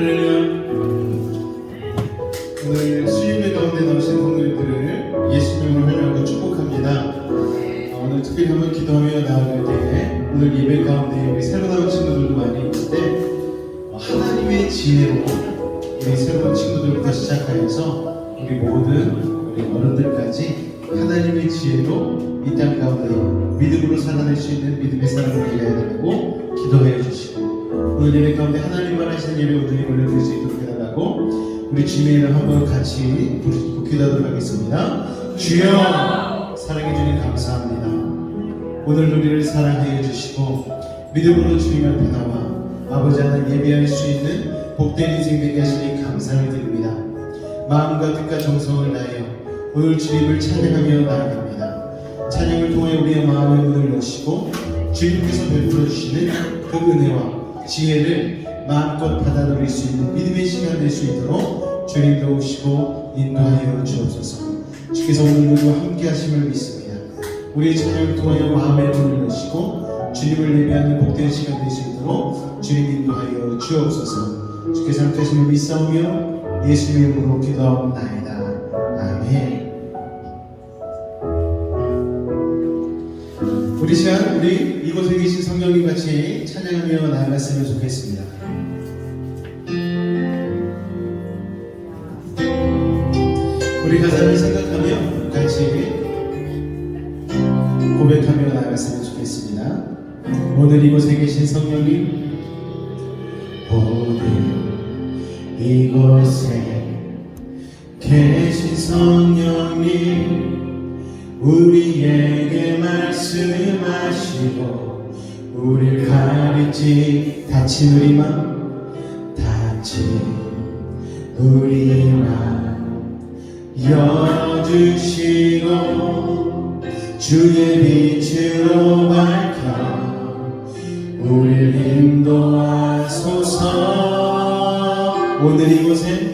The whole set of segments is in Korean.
할렐루야. 오늘 수요일 가운데 나오신 성도님들을 예수님으로 환영하고 축복합니다. 오늘 특별히 한번 기도하며 나아갈 때에 오늘 예배 가운데 우리 새로 나온 친구들도 많이 있는데 하나님의 지혜로 우리 새로운 친구들부터 시작하여서 우리 모든 우리 어른들까지 하나님의 지혜로 이 땅 가운데 믿음으로 살아낼 수 있는 믿음의 사람을 되어야 된다고 기도해 주시고, 오늘 예배 가운데 하나님만 하시는 예배 온전히 올려드릴 수 있도록 해달라고 우리 주님의 이름 한번 같이 부르짖고 기도하도록 하겠습니다. 주여, 사랑해 주님 감사합니다. 오늘 우리를 사랑해 주시고 믿음으로 주님 앞에 나와 아버지 하나 예배할 수 있는 복된 인생 되게 하시니 감사를 드립니다. 마음과 뜻과 정성을 다하여 오늘 주님을 찬양하며 나아갑니다. 찬양을 통해 우리의 마음의 문을 여시고 주님께서 베풀어 주시는 그 은혜와 지혜를 마음껏 받아 누릴 수 있는 믿음의 시간 될 수 있도록 주님 도우시고 인도하여 주옵소서. 주께서 오늘 우리와 함께 하심을 믿습니다. 우리의 찬양을 통하여 마음의 문을 여시고 주님을 예배하는 복된 시간 될 수 있도록 주님 인도하여 주옵소서. 주께서 함께 하심을 믿사오며 예수님의 이름으로 기도하옵나이다. 아멘. 우리 시간 우리 이곳에 계신 성령님 같이 찬양하며 나아갔으면 좋겠습니다. 우리 가사를 생각하며 같이 고백하며 나아갔으면 좋겠습니다. 오늘 이곳에 계신 성령님, 오늘 이곳에 계신 성령님, 우리에게 말씀하시고 우리를 가르치 다친 우리 맘, 다친 우리 맘 열어주시고 주의 빛으로 밝혀 우리를 인도하소서. 오늘 이곳에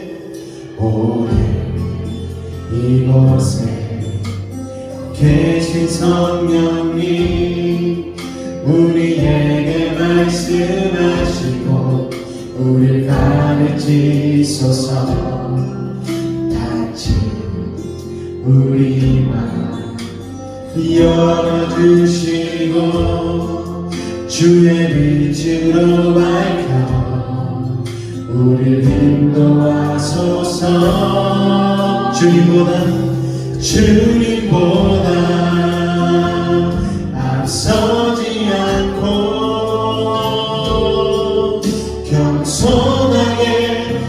계신 성령님, 우리에게 말씀하시고 우리를 가르치소서. 다친 우리 맘 열어주시고 주의 빛으로 밝혀 우리를 인도하소서. 주님보다 앞서지 않고 겸손하게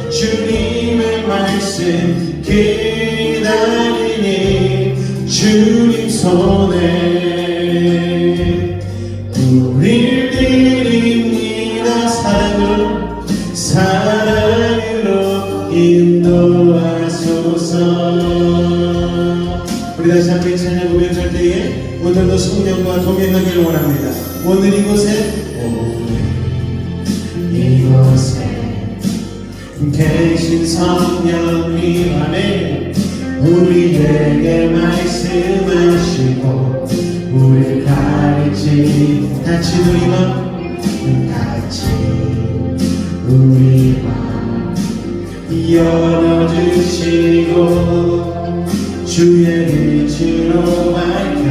주님의 말씀 기다리니 주님 손에 우릴 드립니다. 사랑으로 인도하소서. 우리 다시 한번 찬양 고백할 때에 오늘도 성령과 동행하기를 원합니다. 오늘 이곳에 계신 성령님, 아멘. 우리에게 말씀하시고 우리를 가르치 다친 우리 맘 열어주시고 주의 빛으로 밝혀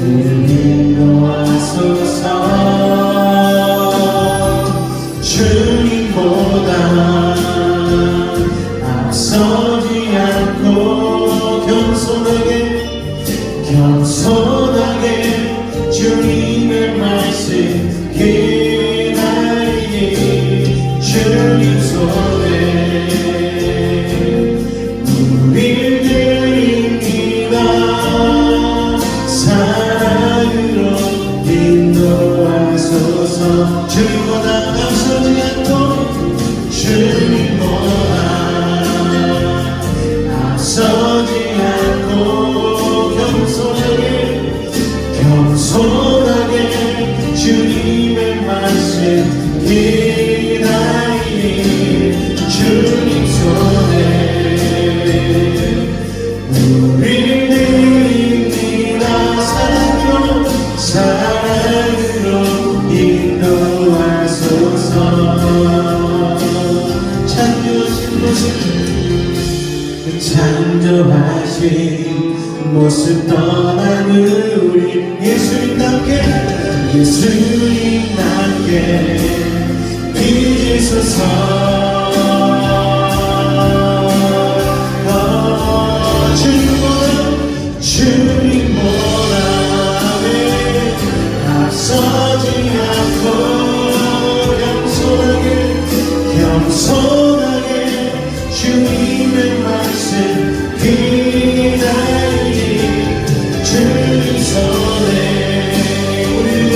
우리를 인도하소서. 주님보다 앞서지 않고 겸손하게 주님의 말씀 기다리니 주님 손에 주님보다 앞서지 않고 겸손하게 주님의 말씀 기다리니 창조하신 모습 떠나는 우리 예수님답게 예수님답게 빚으소서. 주님보다 앞서지 않고 겸손하게 주님의 말씀 기다리니 주님 손에 우리를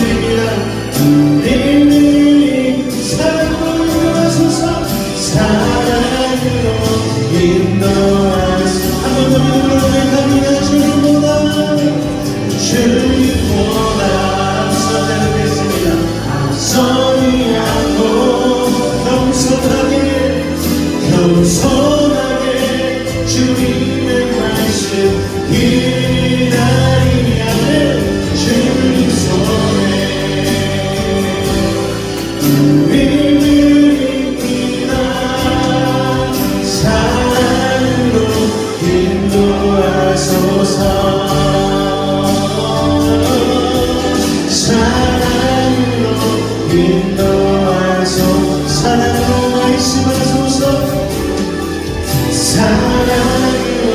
사랑으로 인도하소서. 사랑으로 인도하소서. 한 번 더 믿음으로 고백합니다. 주님보다 앞서지 않겠습니다. 앞서지 않고 겸손하게 주님의 말씀 기다리니 아멘. 주님 손에 우리를 이끌어 사랑으로 인도하소서. 사랑으로 인도하소서. 사랑으로 말씀하소서. 사랑으로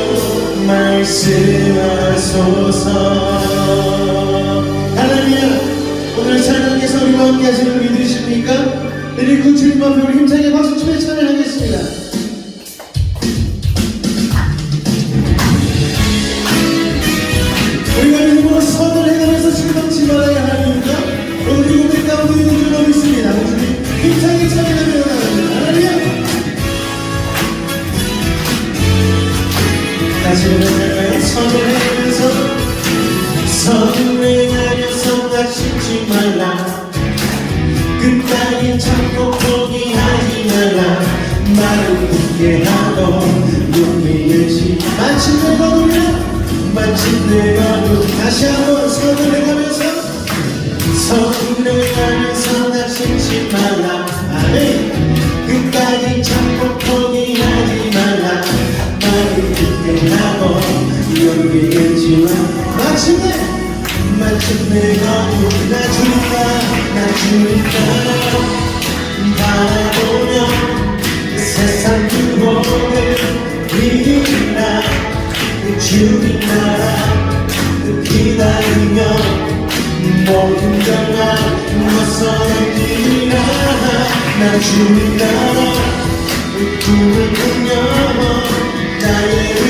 말씀하소서. 할렐루야. 오늘 찬양에서 우리와 함께 하시는 줄 믿으십니까? 우리 그 주님 앞에 우리 힘차게 박수치며 찬양하겠습니다. 우리가 믿음으로 선을 행하면서 실망치 말아야 하니까 우리 고백 가운데 있는 줄 믿습니다. 우리 힘차게 찬양하며 나갑니다. 할렐루야. 다시는 선을 행하면서 다치지 말라. 끝까지 참고 포기하지 말라. 말을 굳게 하고 눈이 열지 마침내 거두려. 마침내 거두. 다시 한번 선을 행하면서 다치지 말라. 아멘. 끝까지 참고 포기하지 말라. 말을 굳게 하고 용기 잃지마. 마침내 거두. 나 주니까 바라보며 세상 두복을 이기라. 주님 나라 기다리며 모든 결과 벗어나기라. 나 주님 나라 꿈을 꾸며 나의 일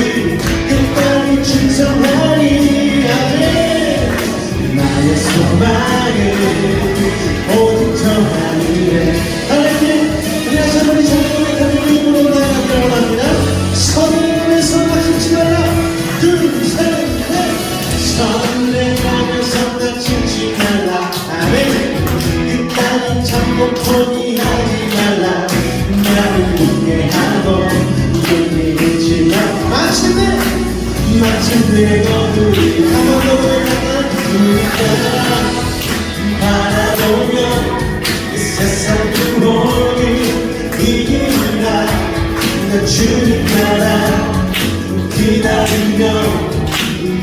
끝까지 충성하리. 나의 소망을 모두 전하리래. 하나님 우리 다시 한번 이 찬양을 가지고 입으로 나아가기를 원합니다. 선을 행하면서 다치지 말라. 둘 셋 넷. 선을 행하면서 다치지 말라. 아멘. 끝까지 참고 포기하지 말라. 나를 굳게 하고 용기 잃지 마. 마침내 거두리. 한 번 더 고백하면 바라보며 세상 두복을 이기라. 나 주님 나라 기다리며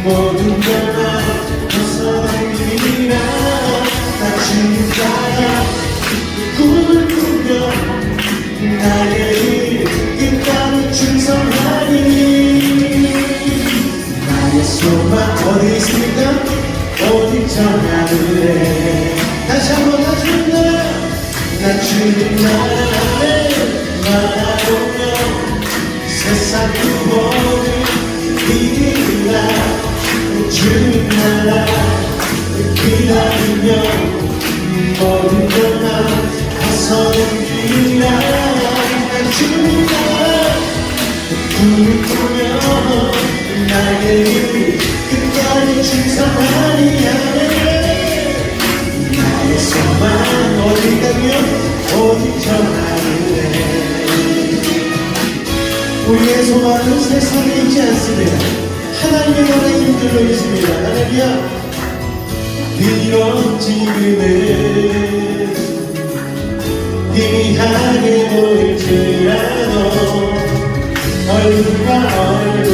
모든 결과 벗어나기라. 나 주님 나라 꿈을 꾸며 나의 일 끝까지 충성하리. 나의 소망 어디 있습니까? 어디 전하는데. 다시 한번 나 주님 나라를 바라보며 세상 두복을 이기라. 주님 나라 기다리며 모든 것만 벗어넘기라. 나 주님 나라 꿈을 꾸며 나의 일 끝까지 충성하리. 나의 소망 어디 가며 어디 전하는데. 우리의 소망은 세상에 있지 않습니다. 하나님의 나라의 힘들로 있습니다. 할렐루야. 비록 지금은 희미하게 보일지라도 얼굴과 얼굴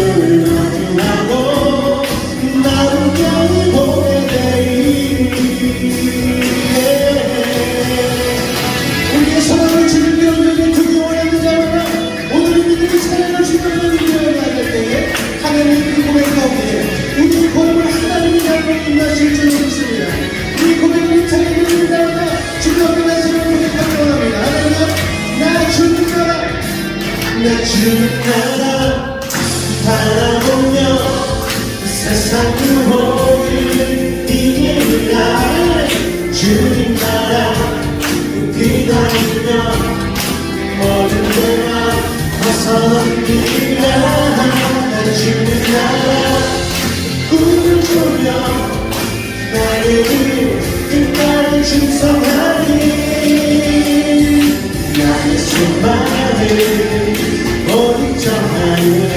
주님 나라 바라보며 세상 유혹을 이기는 날 주님 나라 기다리며 모든 데가 벗어넘기라 주님 나라 꿈을 꾸며 나를 끝까지 충성하리 나의 수많은 모든 정하늘에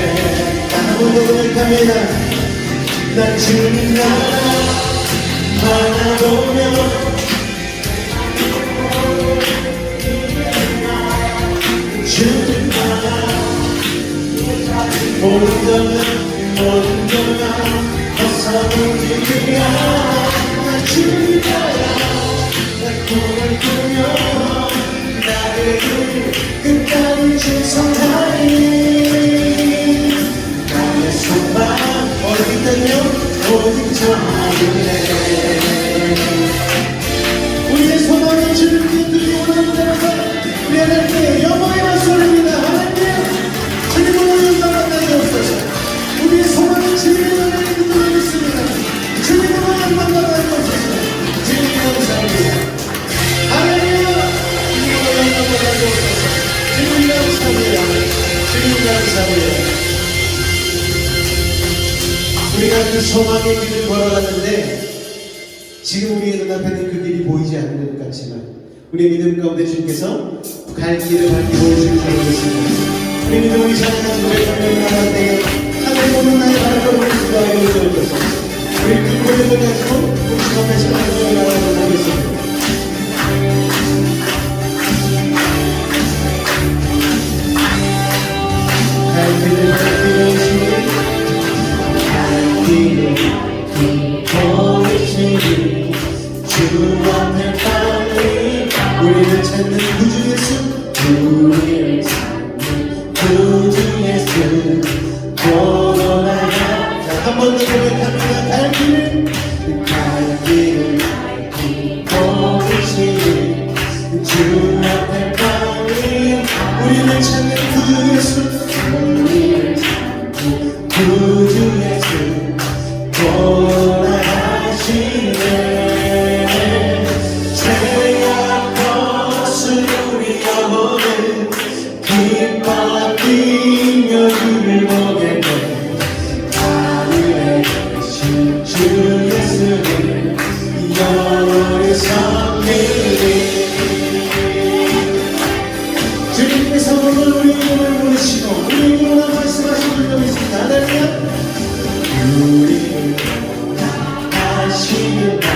아무도 고백합니다. 난 주님 나라 바라보며 주님 나라 모든 정아 벗어넘기리라 난 주님 나라 난 꿈을 꾸며 나를 끝까지 충성하리 나의 소망 어디 있다면 어디 저 하늘에 우리의 소망이 주님께 드리고 나서 우리 하나님께 영광의 박수 올립니다. 하나님 주님으로 영광받게 하옵소서. 우리의 소망이 주님의 영광에 있음을 믿습니다. 주님으로 영광받게 하옵소서. 주님 감사합니다. 하나님 주님 감사합니다. 주님 감사합니다. 우리가 그 소망의 길을 걸어가는데 지금 우리의 눈앞에는 그 길이 보이지 않는 것 같지만 우리의 믿음 가운데 주님께서 갈 길을 밝히 보여주실 줄 믿습니다. 우리 믿음이 찬양하는 노래를 나갈 때 하늘 보는 나의 발걸음을 인도하여 주옵소서. 우리 그 고백을 가지고 우리 주 앞에 찬양을 나가도록 하겠습니다. 갈 길을 밝히 보여주시니 주 앞에 빨리 우리를 찾는 구주 예수 우리를 찾는 구주 예수 보러 나가 한 번 더 고백합니다. 갈 길을 보여주시니 주 앞에 빨리 우리를 찾는 구주 예수 우리를 찾는 구주 예수 돌아가시네 죄악 벗은 우리 영혼을 기뻐 뛰며 주를 보게 돼 하늘에 계신 주 예수를 영원히 섬기리 주님께서 오늘 우리 이름을 부르시고 우리 이름으로 말씀하신 줄로 있습니다. 할렐루야. 우리를 하시는 날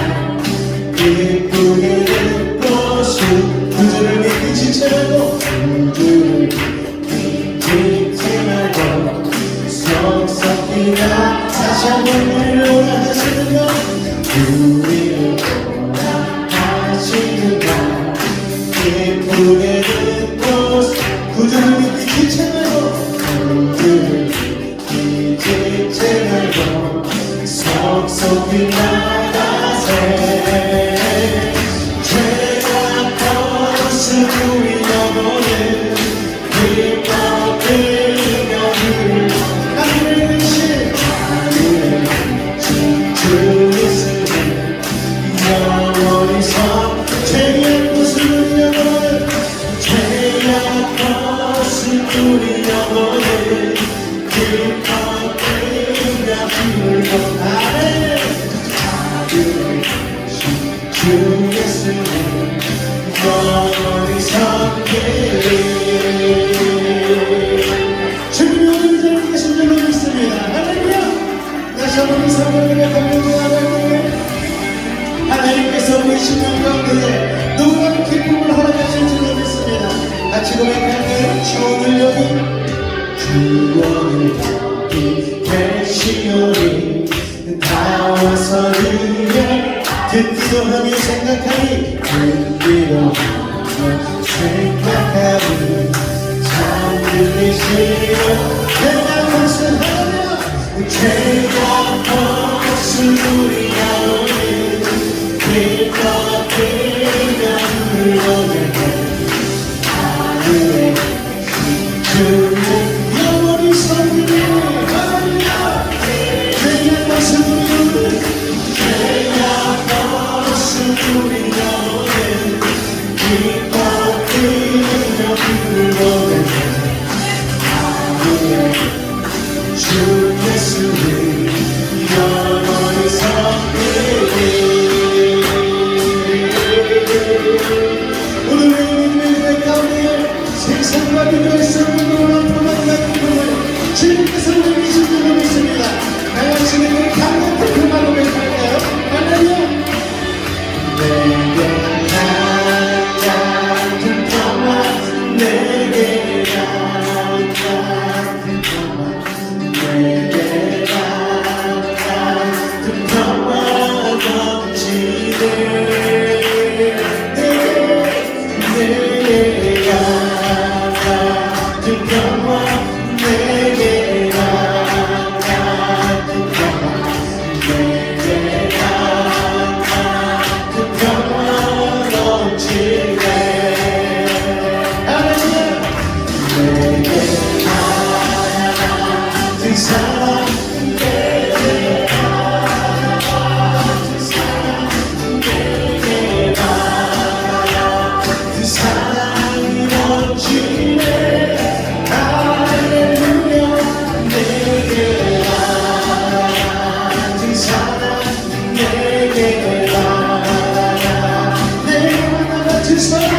기쁘게 듣고 구주를 믿기 지체하고 구주를 믿기 지체하고 속삭이나 다시 한번 우리를 오라하시는 것 우리를 오라하시는 날 기쁘게 듣고 구주를 믿기 지체하고 구주를 지체하고 속속히 나가세 죄가 벗은 우리 영혼을 기뻐 뛰며 하늘에 계신 주 예수를 영원히 죄악 벗은 우리 영혼을 죄악 벗은 우리 영혼을 기뻐 주 예수를 영원히 섬기리 주님이 오늘 이 자리에 계신 줄로 믿습니다. 할렐루야. 다시 한번 이 사랑을 고백합니다. 하나님께서 우리 심령 가운데 놀라운 기쁨을 허락하실 줄로 믿습니다. 같이 고백할게요. 주 오늘 여기 주 오늘 여기 계시오니 다 와서 위에 듣기도 하며 생각하니 듣기도 하며 생각하니 참 들리시오 내가 벗어나며 죄가 벗은 우리 영혼을 기뻐 뛰며 흘러내 하늘에 주 세상과 비교해서 운동을 도망가는 부분 주님께서 우리 주시고 있습니다. 당신에게 강력한 그 마음을 갈까요? 할렐루야. 내게 같은 평화 내게 같은 평화 내게 같은 평화 넘치네 내게 같은 평화 내게 같은 평화 내게 같은 평화 넘치네 하나님 내게 같은 사랑 내게 같은 사랑 내게 같은 사랑이 넘치네 할렐루야 내게 같은 사랑 내게 같은 사랑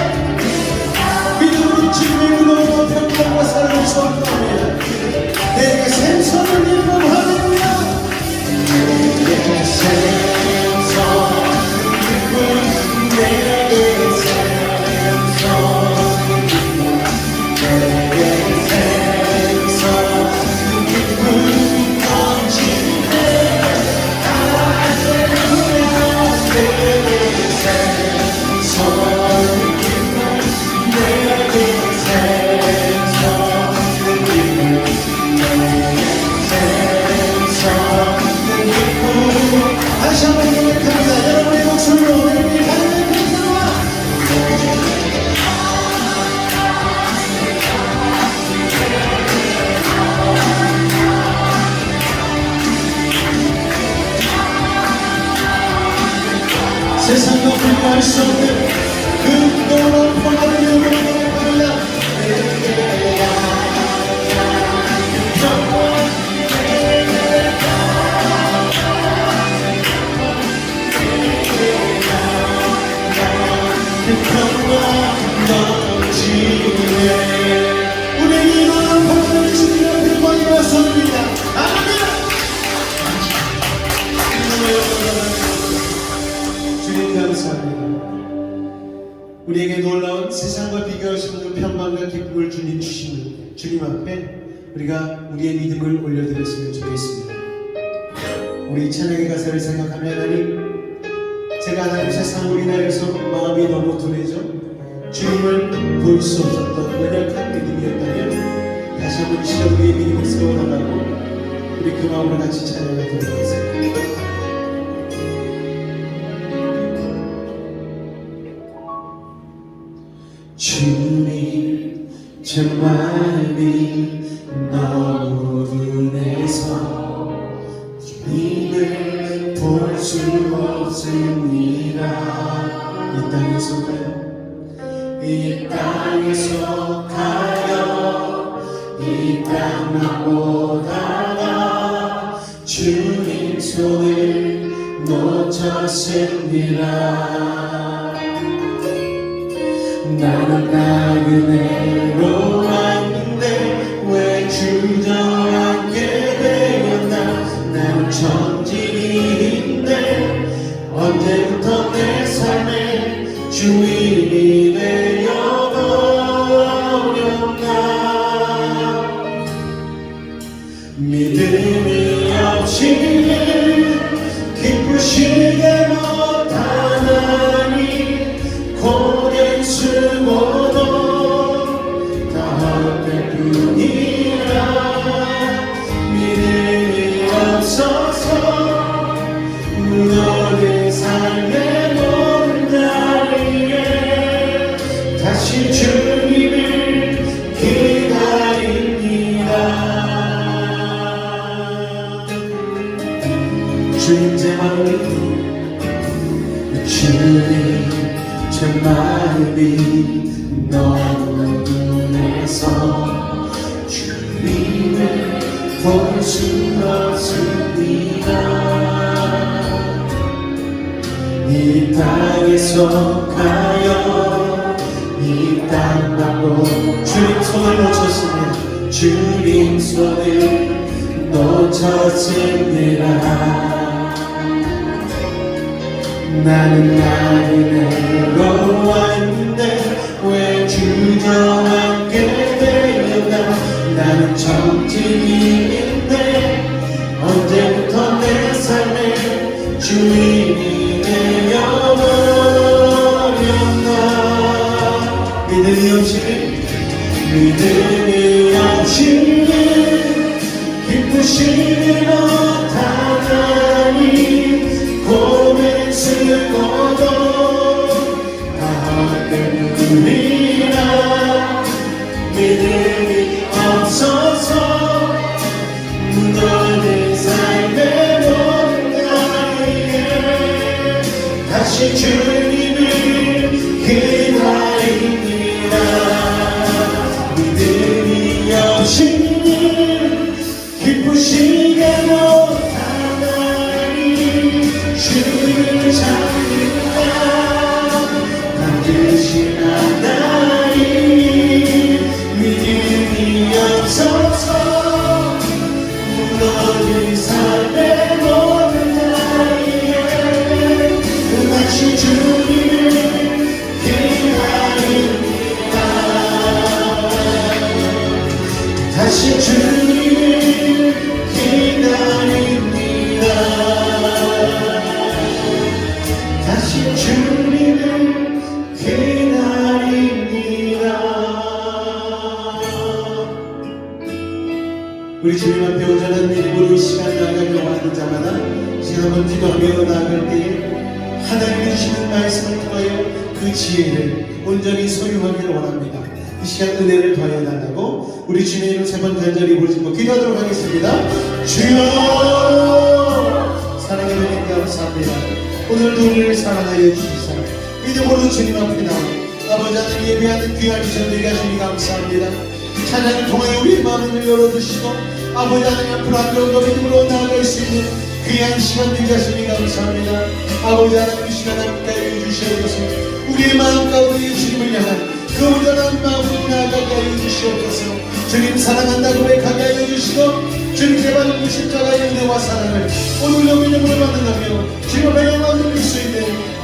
믿음으로 주님의 은혜로 평강과 사랑을 선포합니다. 내게 생선을 입은 할렐루야 내게 생선 입은 내게 생선 내게 생선 입은 넘치네 할렐루야 내게 생선 입은 내게 생선 다시 한번 고백합니다. 여러분의 목소리로 내게 하나님의 평화 세상과 비교할 수 없는 그 놀라운 평화를 누리는 고백합니다. 내게 같은 평화 그 평화 넘치네 우리에게 이만한 평화를 주시는 평화의 말씀입니다. 아멘. 주님 감사합니다. 우리에게 놀라운 세상과 비교할 수 없는 평강과 기쁨을 주님 주시는 주님 앞에 우리가 우리의 믿음을 올려드렸으면 좋겠습니다. 우리 찬양의 가사를 생각하면 하나님 제가 하나님 세상 우리나라에서 마음이 너무 둔해져 주님을 볼 수 없었던 연약한 믿음이었다면 다시 한번 이 시간 우리의 믿음을 세워달라고 우리 그 마음으로 같이 찬양하도록 하겠습니다. 주님 제 마음이 너무 둔해서 주님을 볼 수 없습니다. 이 땅에서 가요 이 땅에서 가요 이 땅만 보다가 주님 손을 놓쳤습니다. 나는 나그네로 왔는데 왜 주저앉게 되었나. 나는 천직인데 언제부터 내 삶의 주인이 되어버렸나. 믿음이 없이 기쁘시게 못하나니 고된 수고도 다 헛될 뿐이라. 믿음이 없어서 무너진 삶의 모든 자리에 다시 주님을 기다립니다. 주님 제 마음이 주님 제 마음이 너무 둔해서 주님을 볼 수 없습니다. 이 땅에서 가요 이 땅만 보 주님 손을 놓쳤습니다. 주님 손을 놓쳤습니다. 나는 나를 왔는데 왜 주저앉게 되었나. 나는 정직인데 언제부터 내 삶의 주인이 되어버렸나. 믿음이 없이는 기쁘시는 못하나니 고백스고도 헛되느니라. 믿음이 없어서 너의 삶의 모든 나에게 다시 주님을 기다립니다. 믿음이 없이는 기쁘시게 못하나니 주를 찾는다. 반드시 만나리. 믿음이 없어서 너의 삶의 모든 나에게 다시 주님을 기다립니다. 다시 주님을 기다립니다. 다시 주님을 기다립니다. 우리 주님 앞에 온전한 믿음으로 이 시간 나아가며 원하는 자마다 지금 한번 기도하며 나아갈 때에 하나님이 주시는 말씀을 통하여 그 지혜를 온전히 소유하기를 원합니다. 이 시간 은혜를 더하여 달라고 우리 주님의 이름 세 번 간절히 부르짖고 기도하도록 하겠습니다. 주여 사랑의 주님 감사합니다. 오늘도 우리를 사랑하여 주시사 믿음으로 주님 앞에 나와 아버지 하나님 예배하는 귀한 시간 되게 하시니 감사합니다. 찬양을 통하여 우리의 마음을 열어주시고 아버지 하나님 앞으로 안정과 믿음으로 나아갈 수 있는 귀한 시간 되게 하시니 감사합니다. 아버지 하나님 이 시간 함께 해주시옵소서. 우리의 마음 가운데 주님을 향한 그 온전한 마음으로 나아가게 하여 주시옵소서. 주님 사랑한다고 고백하게 하여 주시고 주님 제발 그 십자가의 은혜와 사랑을 오늘도 믿음으로 받는다며 주님 앞에 영광을 드릴 수 있는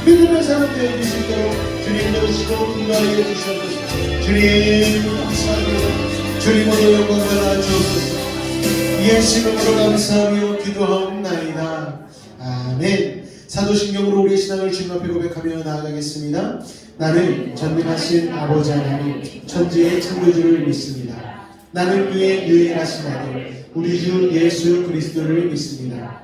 믿음의 사람 되어 주시도록 주님 도우시고 인도하여 주시옵소서. 주님 감사합니다. 주님 오늘 영광을 주옵소서. 예수 이름으로 감사하며 기도하옵나이다. 아멘. 사도신경으로 우리의 신앙을 주님 앞에 고백하며 나아가겠습니다. 나는 전능하신 아버지 하나님 천지의 창조주를 믿습니다. 나는 그의 유일하신 아들 우리 주 예수 그리스도를 믿습니다.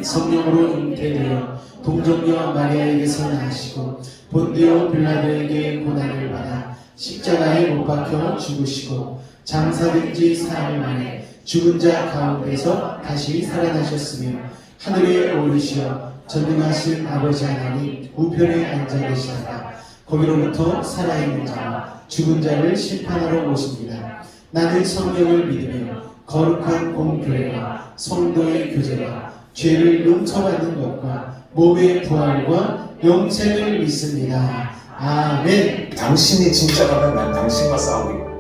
성령으로 잉태되어 동정녀 마리아에게서 나시고 본디오 빌라도에게 고난을 받아 십자가에 못 박혀 죽으시고 장사된 지 사흘 만에 죽은 자 가운데서 다시 살아나셨으며 하늘에 오르시어 전능하신 아버지 하나님 우편에 앉아 계시다가 거기로부터 살아있는 자와 죽은 자를 심판하러 오십니다. 나는 성령을 믿으며 거룩한 공교회와 성도의 교제와 죄를 용서받는 것과 몸의 부활과 영생을 믿습니다. 아멘. 당신이 진짜라면 난 당신과 싸우고 있다.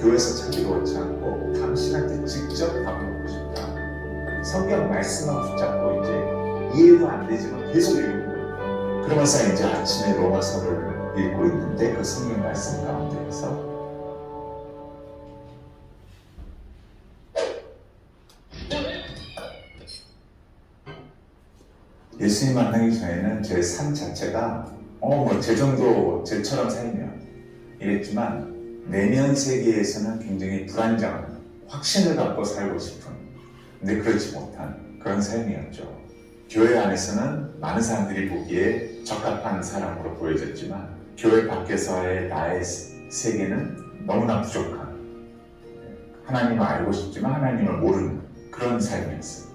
교회에서 찾기로 오지 않고 당신한테 직접 답을 묻고 싶다. 성경 말씀만 붙잡고 이제 이해도 안 되지만 계속 읽고 그러면서 이제 아침에 로마서를 읽고 있는데 그 성경 말씀 가운데에서 예수님 만나기 전에는 제 삶 자체가 제 정도 쟤처럼 살면 이랬지만 내면 세계에서는 굉장히 불안정한 확신을 갖고 살고 싶은 근데 그렇지 못한 그런 삶이었죠. 교회 안에서는 많은 사람들이 보기에 적합한 사람으로 보여졌지만 교회 밖에서의 나의 세계는 너무나 부족한 하나님을 알고 싶지만 하나님을 모르는 그런 삶이었어요.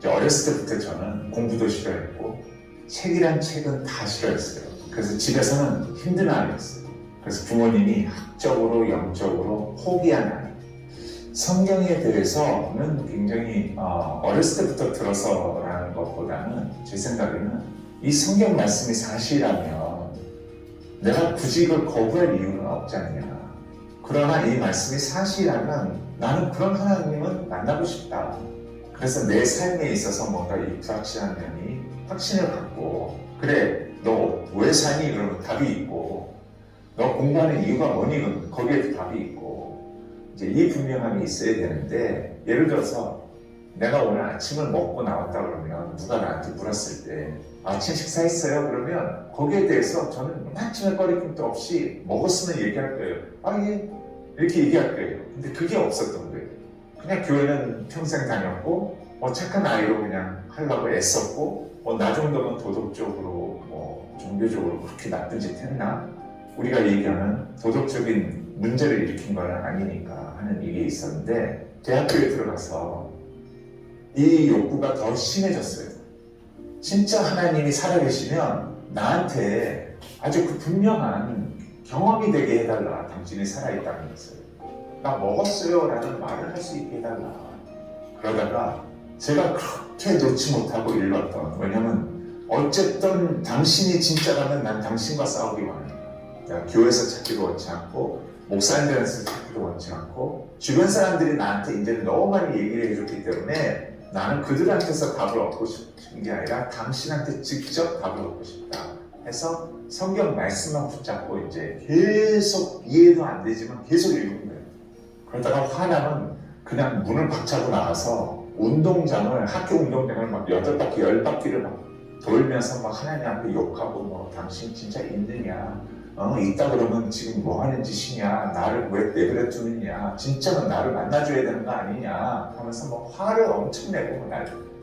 어렸을 때부터 저는 공부도 싫어했고 책이란 책은 다 싫어했어요. 그래서 집에서는 힘든 아이였어요. 그래서 부모님이 학적으로 영적으로 포기한 아이. 성경에 대해서는 굉장히 어렸을 때부터 들어서라는 것보다는 제 생각에는 이 성경 말씀이 사실이라면 내가 굳이 이걸 거부할 이유는 없지 않냐. 그러나 이 말씀이 사실이라면 나는 그런 하나님은 만나고 싶다. 그래서 내 삶에 있어서 뭔가 이 불확실한 면이 확신을 갖고, 그래 너 왜 사니? 그러면 답이 있고, 너 공부하는 이유가 뭐니? 그러면 거기에도 답이 있고, 이제 이 분명함이 있어야 되는데, 예를 들어서 내가 오늘 아침을 먹고 나왔다 그러면 누가 나한테 물었을 때 아침 식사했어요? 그러면 거기에 대해서 저는 아침에 꺼리낌도 없이 먹었으면 얘기할 거예요. 아 예, 이렇게 얘기할 거예요. 근데 그게 없었던 거예요. 그냥 교회는 평생 다녔고 착한 아이로 그냥 하려고 애썼고 나 정도면 도덕적으로 종교적으로 그렇게 나쁜 짓 했나? 우리가 얘기하는 도덕적인 문제를 일으킨 건 아니니까 하는 일이 있었는데, 대학교에 들어가서 이 욕구가 더 심해졌어요. 진짜 하나님이 살아계시면 나한테 아주 그 분명한 경험이 되게 해달라. 당신이 살아있다는 것을. 나 먹었어요 라는 말을 할 수 있게 해달라. 그러다가 제가 그렇게 놓지 못하고 일렀던, 왜냐면 어쨌든 당신이 진짜라면 난 당신과 싸우기 원해. 내가 교회에서 찾기도 원치 않고 목사님들한테서 찾기도 원치 않고 주변 사람들이 나한테 이제 너무 많이 얘기를 해줬기 때문에 나는 그들한테서 답을 얻고 싶은 게 아니라 당신한테 직접 답을 얻고 싶다 해서 성경 말씀만 붙잡고 이제 계속 이해도 안 되지만 계속 읽은 거예요. 그러다가 화나면 그냥 문을 박차고 나가서 운동장을, 학교 운동장을 막 8바퀴, 10바퀴를 막 돌면서 막 하나님 앞에 욕하고 당신 진짜 있느냐, 있다 그러면 지금 뭐 하는 짓이냐, 나를 왜 내버려 두느냐, 진짜는 나를 만나줘야 되는 거 아니냐 하면서 화를 엄청 내고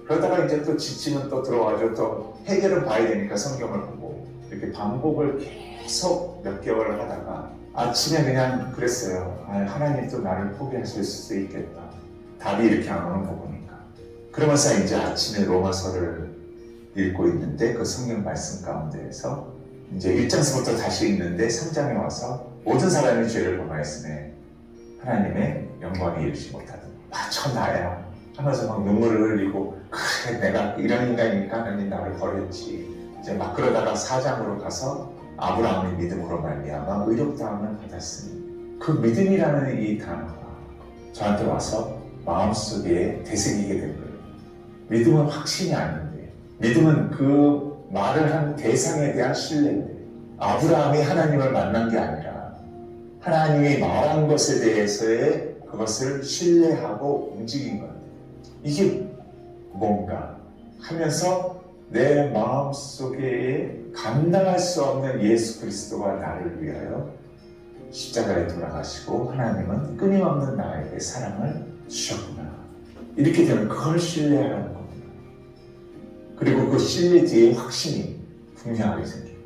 그러다가 이제 또 지치면 또 들어와서 또 해결은 봐야 되니까 성경을 보고 이렇게 반복을 계속 몇 개월을 하다가 아침에 그냥 그랬어요. 하나님도 나를 포기하실 수도 있겠다. 답이 이렇게 안 오는 거 보니까. 그러면서 이제 아침에 로마서를 읽고 있는데 그 성경 말씀 가운데에서 이제 1장서부터 다시 읽는데 3장에 와서 모든 사람이 죄를 범하였으니 하나님의 영광에 이르지 못하더니 저 나야 하면서 막 눈물을 흘리고, 그래 내가 이런 인간이니까 하나님 나를 버렸지. 이제 막 그러다가 4장으로 가서 아브라함의 믿음으로 말미암아 의롭다함을 받았으니, 그 믿음이라는 이 단어가 저한테 와서 마음속에 되새기게 된 거예요. 믿음은 확신이 아닌데, 믿음은 그 말을 한 대상에 대한 신뢰인데, 아브라함이 하나님을 만난 게 아니라 하나님이 말한 것에 대해서의 그것을 신뢰하고 움직인 건데, 이게 뭔가 하면서 내 마음속에 감당할 수 없는 예수 그리스도가 나를 위하여 십자가에 돌아가시고 하나님은 끊임없는 나에게 사랑을 주셨구나. 이렇게 되면 그걸 신뢰하라는 겁니다. 그리고 그 신뢰 뒤에 확신이 분명하게 생기고,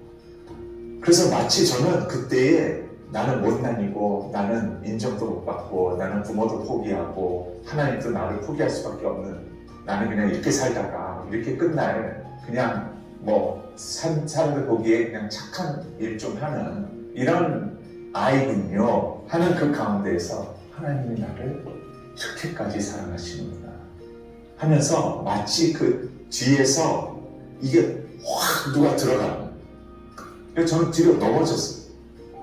그래서 마치 저는 그때에 나는 못난이고 나는 인정도 못 받고 나는 부모도 포기하고 하나님도 나를 포기할 수밖에 없는, 나는 그냥 이렇게 살다가 이렇게 끝날 그냥 사람들 보기에 그냥 착한 일 좀 하는 이런 아이군요 하는 그 가운데에서 하나님이 나를 이렇게까지 사랑하시는구나 하면서 마치 그 뒤에서 이게 확 누가 들어가는, 그래서 저는 뒤로 넘어졌어요.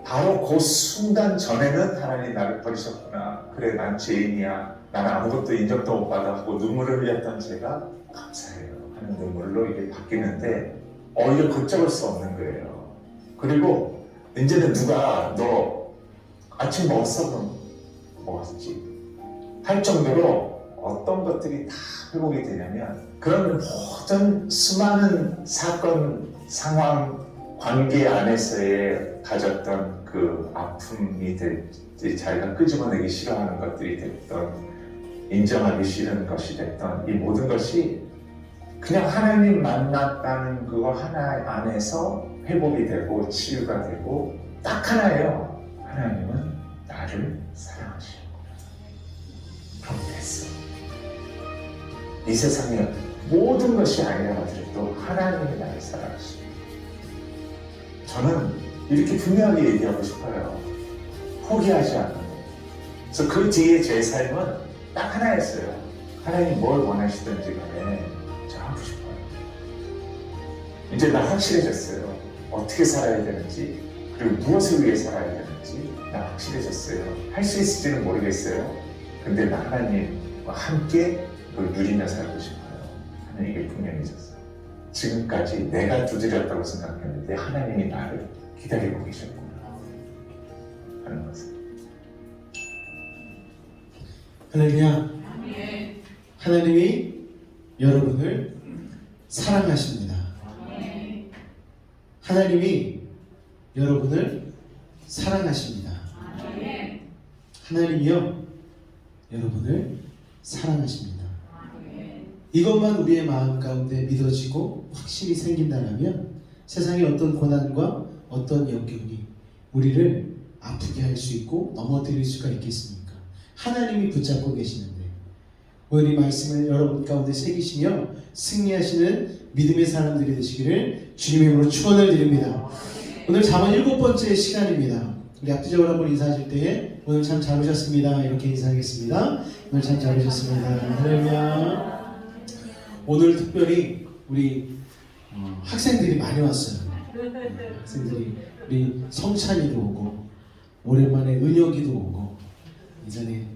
바로 그 순간 전에는 하나님 나를 버리셨구나, 그래 난 죄인이야, 나는 아무것도 인정도 못 받았고 눈물을 흘렸던 제가 감사해요 하는 눈물로 이게 바뀌는데 이게 걷잡을 수 없는 거예요. 그리고 이제는 누가 너 아침 먹었어? 그럼 먹었지 할 정도로 어떤 것들이 다 회복이 되냐면, 그런 모든 수많은 사건, 상황, 관계 안에서의 가졌던 그 아픔이 될지, 자기가 끄집어내기 싫어하는 것들이 됐던, 인정하기 싫은 것이 됐던 이 모든 것이 그냥 하나님 만났다는 그거 하나 안에서 회복이 되고 치유가 되고 딱 하나예요. 하나님은 나를 사랑하시고. 그럼 됐어. 이 세상에 모든 것이 아니라 하더라도 하나님이 나를 사랑하시고. 저는 이렇게 분명하게 얘기하고 싶어요. 포기하지 않는 거예요. 그래서 그 뒤에 제 삶은 딱 하나였어요. 하나님 뭘 원하시든지 간에 저 하고 싶어요. 이제 나 확실해졌어요. 어떻게 살아야 되는지, 그리고 무엇을 위해 살아야 되는지. 알았지? 나 확실해졌어요. 할 수 있을지는 모르겠어요. 근데 나 하나님과 함께 그걸 누리며 살고 싶어요. 하는 이게 분명해졌어요. 지금까지 내가 두드렸다고 생각했는데 하나님이 나를 기다리고 계셨구나 하는 것을. 할렐루야. 하나님이 여러분을 사랑하십니다. 하나님이 여러분을 사랑하십니다. 하나님이요 여러분을 사랑하십니다. 이것만 우리의 마음 가운데 믿어지고 확신이 생긴다면 세상의 어떤 고난과 어떤 역경이 우리를 아프게 할 수 있고 넘어뜨릴 수가 있겠습니까? 하나님이 붙잡고 계시는데 오늘 이 말씀을 여러분 가운데 새기시며 승리하시는 믿음의 사람들이 되시기를 주님의 이름으로 축원을 드립니다. 오늘 잠언 7번째 시간입니다. 우리 앞뒤적으로 한번 인사하실 때에 오늘 참 잘 오셨습니다 이렇게 인사하겠습니다. 오늘 참 잘 오셨습니다. 할렐루야. 오늘 특별히 우리 학생들이 많이 왔어요. 학생들이 우리 성찬이도 오고 오랜만에 은혁이도 오고 이전에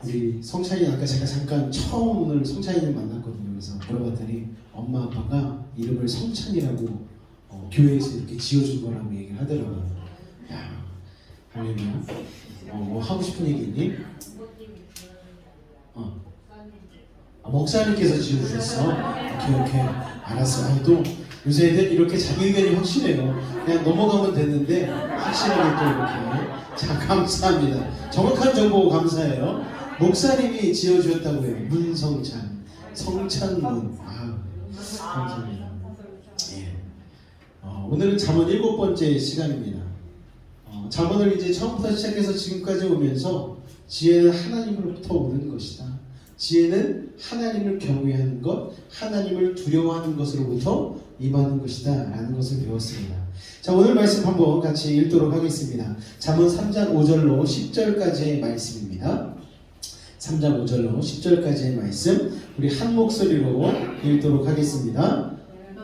우리 성찬이 아까 제가 잠깐 처음 오늘 성찬이를 만났거든요. 그래서 물어봤더니 엄마 아빠가 이름을 성찬이라고 교회에서 이렇게 지어준 거라고 얘기를 하더라고요. 야, 할렐루야. 뭐 하고 싶은 얘기 있니? 목사님께서 지어주셨어. 오케이 알았어. 아니 또 요새 애들 이렇게 자기 의견이 확실해요. 그냥 넘어가면 됐는데 확실하게 또 이렇게. 자, 감사합니다. 정확한 정보 감사해요. 목사님이 지어주셨다고요. 문성찬, 성찬문. 감사합니다. 예. 오늘은 잠언 7번째 시간입니다. 잠언을 이제 처음부터 시작해서 지금까지 오면서 지혜는 하나님으로부터 오는 것이다. 지혜는 하나님을 경외하는 것, 하나님을 두려워하는 것으로부터 임하는 것이다 라는 것을 배웠습니다. 자, 오늘 말씀 한번 같이 읽도록 하겠습니다. 잠언 3장 5절로 10절까지의 말씀입니다. 3장 5절로 10절까지의 말씀 우리 한 목소리로 읽도록 하겠습니다.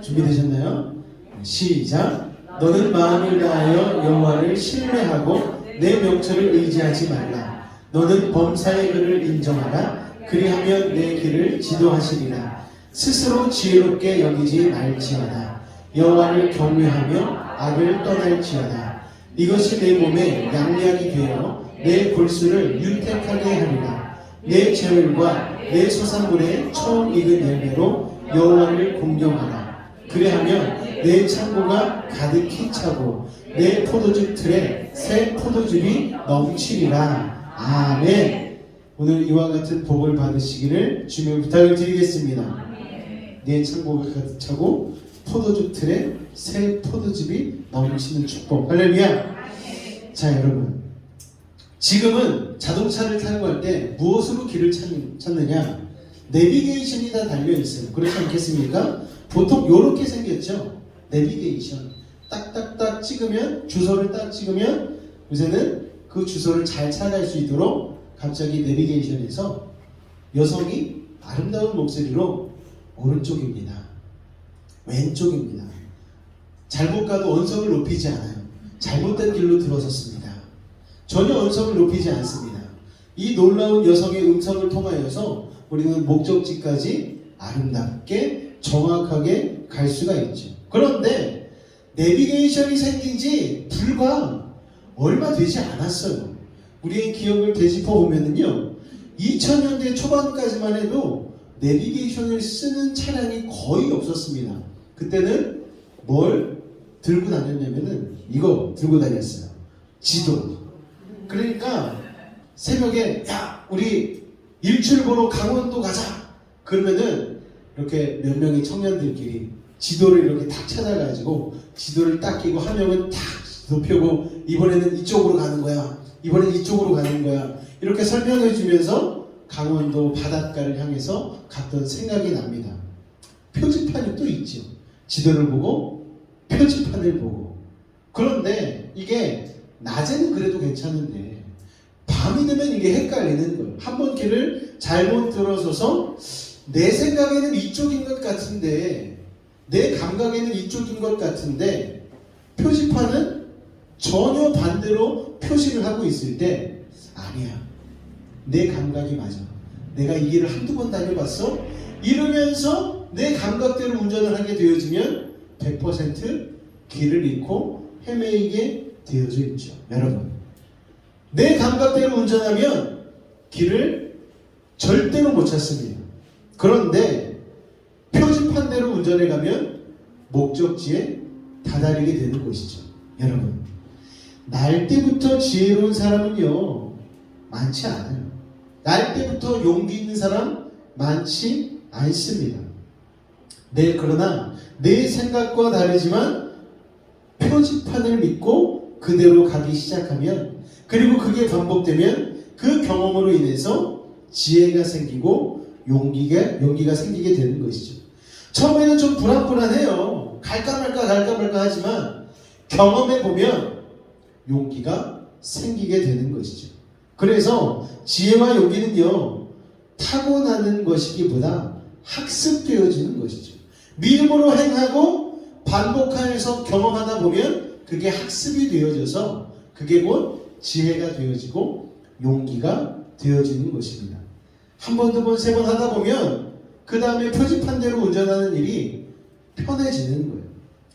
준비되셨나요? 시작. 너는 마음을 다하여 여호와를 신뢰하고 내 명철을 의지하지 말라. 너는 범사의 글을 인정하라. 그리하면 내 길을 지도하시리라. 스스로 지혜롭게 여기지 말지어다. 여호와를 경외하며 악을 떠날지어다. 이것이 내 몸에 양약이 되어 내 골수를 윤택하게 하리라. 내 재물과 내 소산물의 처음 익은 열매로 여호와를 공경하라. 그리하면 내 창고가 가득히 차고 내 포도즙 틀에 새 포도즙이 넘치리라. 아멘. 오늘 이와 같은 복을 받으시기를 주님의 부탁을 드리겠습니다. 내 창고가 가득 차고 포도즙 틀에 새 포도즙이 넘치는 축복. 할렐루야. 자, 여러분, 지금은 자동차를 타고 갈 때 무엇으로 길을 찾느냐? 내비게이션이 다 달려있어요. 그렇지 않겠습니까? 보통 이렇게 생겼죠. 내비게이션 딱딱딱 찍으면, 주소를 딱 찍으면 요새는 그 주소를 잘 찾아갈 수 있도록 갑자기 내비게이션에서 여성이 아름다운 목소리로 오른쪽입니다, 왼쪽입니다, 잘못 가도 언성을 높이지 않아요. 잘못된 길로 들어섰습니다. 전혀 언성을 높이지 않습니다. 이 놀라운 여성의 음성을 통하여서 우리는 목적지까지 아름답게 정확하게 갈 수가 있죠. 그런데 내비게이션이 생긴 지 불과 얼마 되지 않았어요. 우리의 기억을 되짚어 보면은요, 2000년대 초반까지만 해도 내비게이션을 쓰는 차량이 거의 없었습니다. 그때는 뭘 들고 다녔냐면은 이거 들고 다녔어요. 지도. 그러니까 새벽에 야, 우리 일출 보러 강원도 가자. 그러면은 이렇게 몇 명의 청년들끼리 지도를 이렇게 딱 찾아가지고 지도를 딱 끼고 한 명은 탁 높이고 이번에는 이쪽으로 가는 거야. 이번엔 이쪽으로 가는 거야. 이렇게 설명해 주면서 강원도 바닷가를 향해서 갔던 생각이 납니다. 표지판이 또 있죠. 지도를 보고 표지판을 보고. 그런데 이게 낮에는 그래도 괜찮은데 밤이 되면 이게 헷갈리는 거예요. 한 번 길을 잘못 들어서서 내 생각에는 이쪽인 것 같은데, 내 감각에는 이쪽인 것 같은데 표지판은 전혀 반대로 표시를 하고 있을 때 아니야, 내 감각이 맞아, 내가 이 길을 한두 번 다녀봤어, 이러면서 내 감각대로 운전을 하게 되어지면 100% 길을 잃고 헤매이게 되어져 있죠. 여러분, 내 감각대로 운전하면 길을 절대로 못 찾습니다. 그런데 표지판대로 운전해 가면 목적지에 다다르게 되는 것이죠. 여러분, 날 때부터 지혜로운 사람은요 많지 않아요. 날 때부터 용기 있는 사람 많지 않습니다. 네, 그러나 내 생각과 다르지만 표지판을 믿고 그대로 가기 시작하면, 그리고 그게 반복되면 그 경험으로 인해서 지혜가 생기고 용기가 생기게 되는 것이죠. 처음에는 좀 불안해요. 갈까 말까 하지만 경험해 보면 용기가 생기게 되는 것이죠. 그래서 지혜와 용기는요 타고나는 것이기보다 학습되어지는 것이죠. 믿음으로 행하고 반복하여서 경험하다 보면 그게 학습이 되어져서 그게 곧 지혜가 되어지고 용기가 되어지는 것입니다. 한 번, 두 번, 세 번 하다 보면 그 다음에 표지판대로 운전하는 일이 편해지는 거예요.